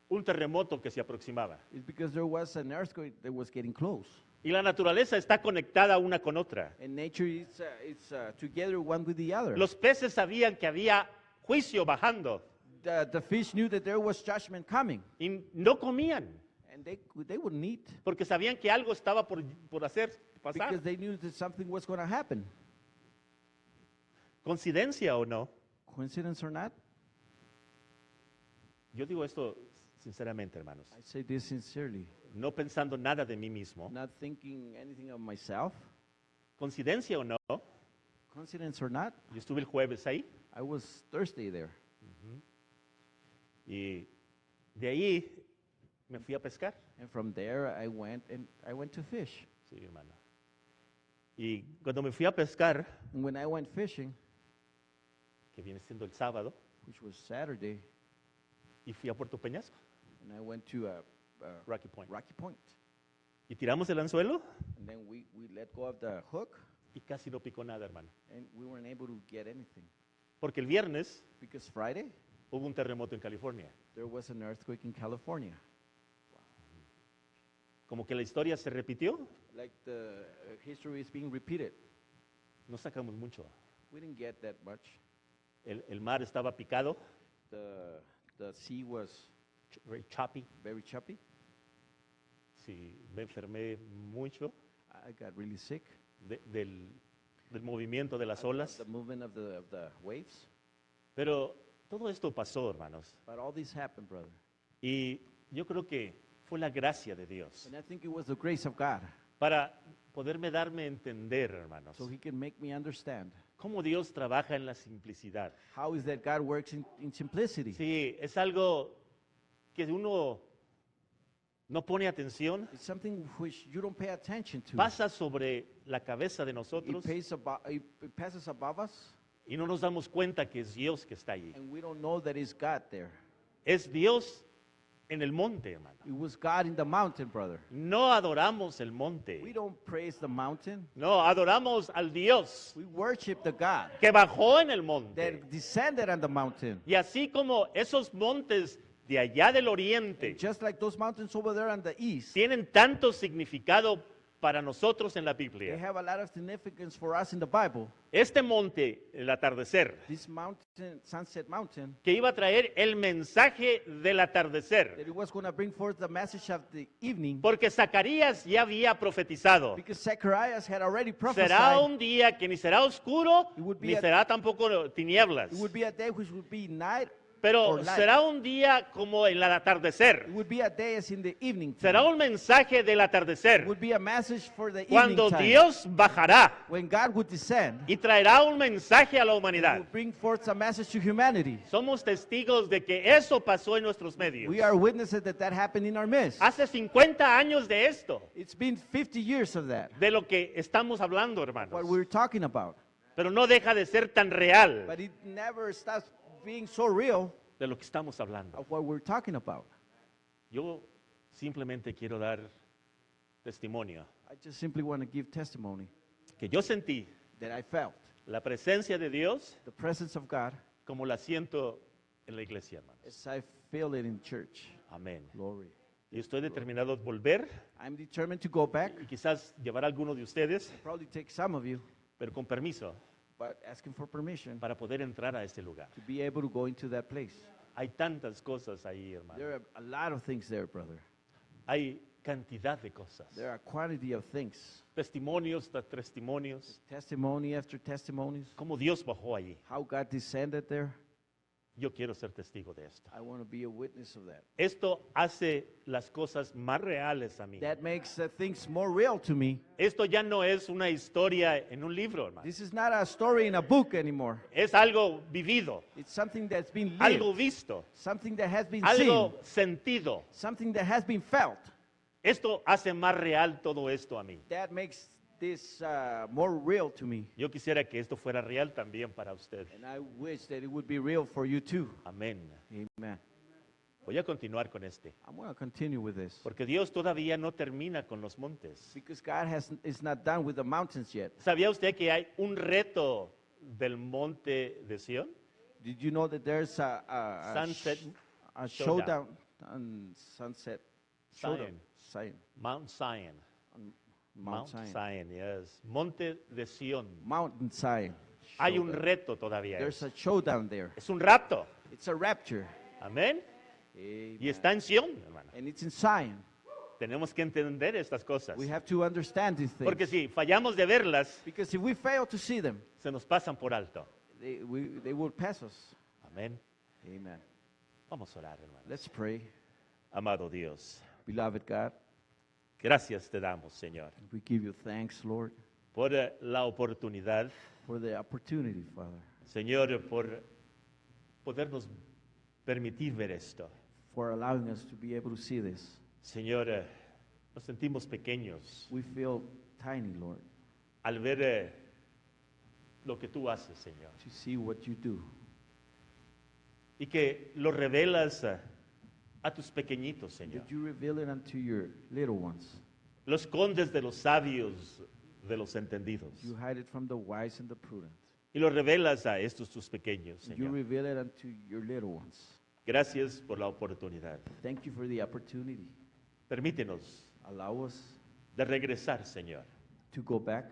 un terremoto que se aproximaba. It's because there was an earthquake that was getting close. Y la naturaleza está conectada una con otra. And nature is together one with the other. Los peces sabían que había juicio bajando The fish knew that there was judgment coming, y no comían and they wouldn't eat porque sabían que algo estaba por pasar. because they knew that something was going to happen. ¿Coincidencia o no? Coincidence or not? Yo digo esto sinceramente, hermanos. I say this sincerely, No pensando nada de mí mismo. not thinking anything of myself. ¿Coincidencia o no? Coincidence or not? Yo estuve el jueves ahí I was Thursday there, y de ahí me fui a pescar. and from there I went to fish. Sí, hermano. Y cuando me fui a pescar, And when I went fishing, que viene siendo el sábado, which was Saturday, y fui a Puerto Peñasco, and I went to Rocky Point. Rocky Point, Y tiramos el anzuelo and then we let go of the hook, y casi no picó nada, hermano. and we weren't able to get anything Porque el viernes because Friday hubo un terremoto en California. there was an earthquake in California. Como que la historia se repitió, Like the history is being repeated. no sacamos mucho. We didn't get that much. El mar estaba picado, The sea was very choppy. very choppy. Sí, me enfermé mucho I got really sick. del movimiento de las olas. The movement of the waves. Pero todo esto pasó, hermanos. But all this happened, brother. Y yo creo que fue la gracia de Dios And I think it was the grace of God, para poderme darme a entender, hermanos, so He can make me understand cómo Dios trabaja en la simplicidad. how is that God works in simplicity. Sí, es algo que uno no pone atención, It's something which you don't pay attention to. pasa sobre la cabeza de nosotros It passes above us, y no nos damos cuenta que es Dios que está allí. and we don't know that it's God there. Es Dios en el monte, hermano. It was God in the mountain, brother. No adoramos el We monte, don't praise the mountain. no, adoramos al Dios We worship the God que bajó en el monte. that descended on the mountain. Y así como esos montes de allá del oriente And just like those mountains over there on the east, tienen tanto significado para nosotros en la they Biblia. have a lot of significance for us in the Bible. Este monte, el atardecer, This mountain, Sunset Mountain, que iba a traer el mensaje del that atardecer, it was going to bring forth the message of the evening, porque Zacarías ya había profetizado. because Zacharias had already Será prophesied un día que ni será oscuro, It would be ni a- será tampoco tinieblas, it would be a day which would be night, pero or light. será un día como el atardecer. It would be a day as in the evening Será time. un mensaje del It atardecer, would be a message for the cuando evening time. Dios bajará When God would descend, y traerá un mensaje a la He humanidad. would bring forth a message to humanity. Somos testigos de que eso pasó en nuestros medios. We are witnesses that happened in our midst. Hace 50 años de esto, It's been 50 years of that, de lo que estamos hablando, what hermanos. we're talking about. Pero no deja de ser tan real But it never stops being so real de lo que estamos hablando. of what we're talking about. Yo simplemente quiero dar testimonio I just simply want to give testimony que yo sentí that I felt la presencia de Dios the presence of God como la siento en la iglesia, hermanos. as I feel it in church. Amén. Glory. Y estoy determinado a volver I'm determined to go back, y quizás llevar a algunos de ustedes, probably take some of you, pero con permiso, but asking for permission para poder entrar a este lugar. to be able to go into that place. Hay tantas cosas ahí, hermano. There are a lot of things there, brother. Hay cantidad de cosas. There are quantity of things. Testimonios tras testimonios. Testimony after testimonies. Cómo Dios bajó allí. How God descended there. Yo quiero ser testigo de esto. I want to be a witness of that. Esto hace las cosas más reales a mí. That makes things more real to me. Esto ya no es una historia en un libro, hermano. This is not a story in a book anymore. Es algo vivido, It's something that's been lived, algo visto, something that has been algo seen, sentido. something that has been felt. Esto hace más real todo esto a mí. That makes this more real to me. Yo quisiera que esto fuera real también para usted. And I wish that it would be real for you too. Amén. Amen. Voy a continuar con este. I want to continue with this. Porque Dios todavía no termina con los montes. Because God is not done with the mountains yet. ¿Sabía usted que hay un reto del monte de Sión? Did you know that there's Sunset a showdown. showdown on Sunset Zion. Showdown? Zion. Mount Zion. On Mount Zion. Zion, yes. Monte de Sión. Mountain Zion. Hay un Showdown. reto todavía. There's a showdown there. Es un rapto. It's a rapture. Amén. Amen. Y está en Sión, hermano. And it's in Zion. Tenemos que entender estas cosas. We have to understand these things. Porque si fallamos de verlas, Because if we fail to see them, se nos pasan por alto. they will pass us. Amén. Amen. Vamos a orar, hermano. Let's pray. Amado Dios, Beloved God, gracias te damos, Señor, we give you thanks, Lord, por la oportunidad, for the opportunity, Father, Señor, por podernos permitir ver esto. for allowing us to be able to see this. Señor, nos sentimos pequeños We feel tiny, Lord, al ver lo que tú haces, Señor. to see what you do. Y que lo revelas a tus pequeñitos, Señor. That you reveal it unto your little ones. Los condes de los sabios, de los entendidos. You hide it from the wise and the prudent. Y lo revelas a estos tus pequeños, You Señor. reveal it unto your little ones. Gracias por la oportunidad. Thank you for the opportunity. Permítenos Allow us de regresar, Señor, to go back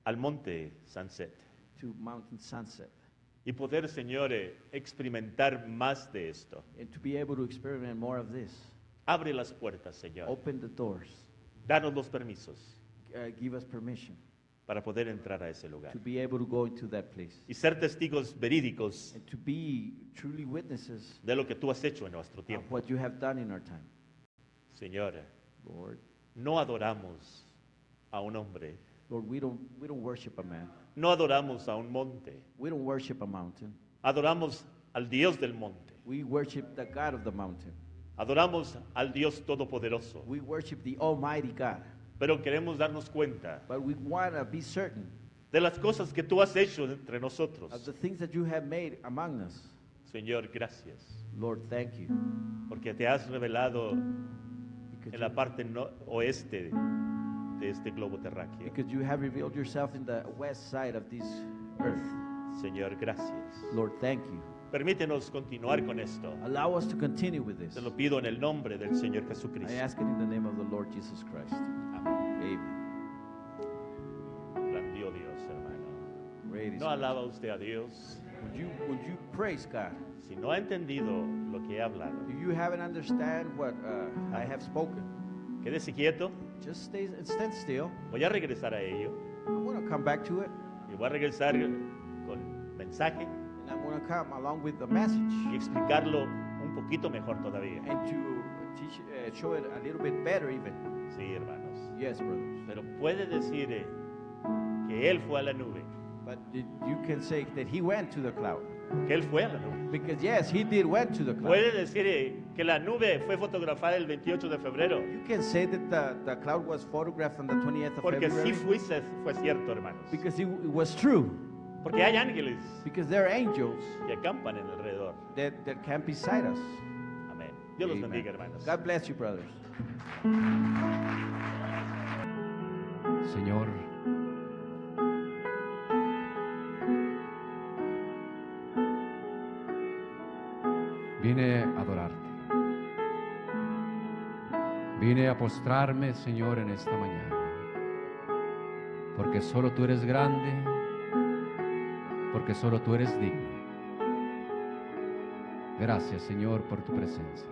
al monte Sunset to Mountain Sunset y poder, Señor, experimentar más de esto. and to be able to experiment more of this. Abre las puertas, Señor. Open the doors. Danos los permisos Give us permission para poder entrar a ese lugar to be able to go into that place y ser testigos verídicos and to be truly witnesses de lo que tú has hecho en nuestro of tiempo. what you have done in our time. Señor, Lord, no adoramos a un hombre, Lord, we don't worship a man. no adoramos a un monte, We don't worship a mountain. adoramos al Dios del monte, We worship the God of the mountain. adoramos al Dios todopoderoso, We worship the Almighty God. pero queremos darnos cuenta But we want to be certain de las cosas que tú has hecho entre nosotros. of the things that you have made among us. Señor, gracias, Lord, thank you. porque te has revelado Because en la parte oeste de este globo terráqueo. because you have revealed yourself in the west side of this earth. Señor, gracias. Lord, thank you. Permítenos continuar con esto. Allow us to continue with this. Te lo pido en el nombre del Señor I Jesucristo. ask it in the name of the Lord Jesus Christ. Amén. Amen. Grandio Dios, hermano. Great is No God. alaba usted a Dios Would you praise God? si no ha entendido lo que he hablado. If you haven't understand what I have spoken, Quédese quieto. just stand still. Voy a regresar a ello. I want to come back to it, Y voy a regresar con mensaje and I'm going to come along with the message y explicarlo un poquito mejor todavía. and to teach, show it a little bit better even. Sí, hermanos. Yes, brothers. Pero puede decir que Él fue a la nube. But you can say that he went to the cloud. Que Él fue a la nube. Because yes, he did went to the cloud. Puede decir que la nube fue fotografada el 28 de febrero. You can say that the cloud was photographed on the 20th of Porque February. sí fue cierto, hermanos. Because it was true. Porque hay ángeles Because there are angels que acampan en alrededor. that camp beside us. Amén. Dios los Amen. bendiga, hermanos. God bless you, brothers. Señor, vine a adorarte. Vine a postrarme, Señor, en esta mañana, porque solo tú eres grande, porque solo tú eres digno. Gracias, Señor, por tu presencia.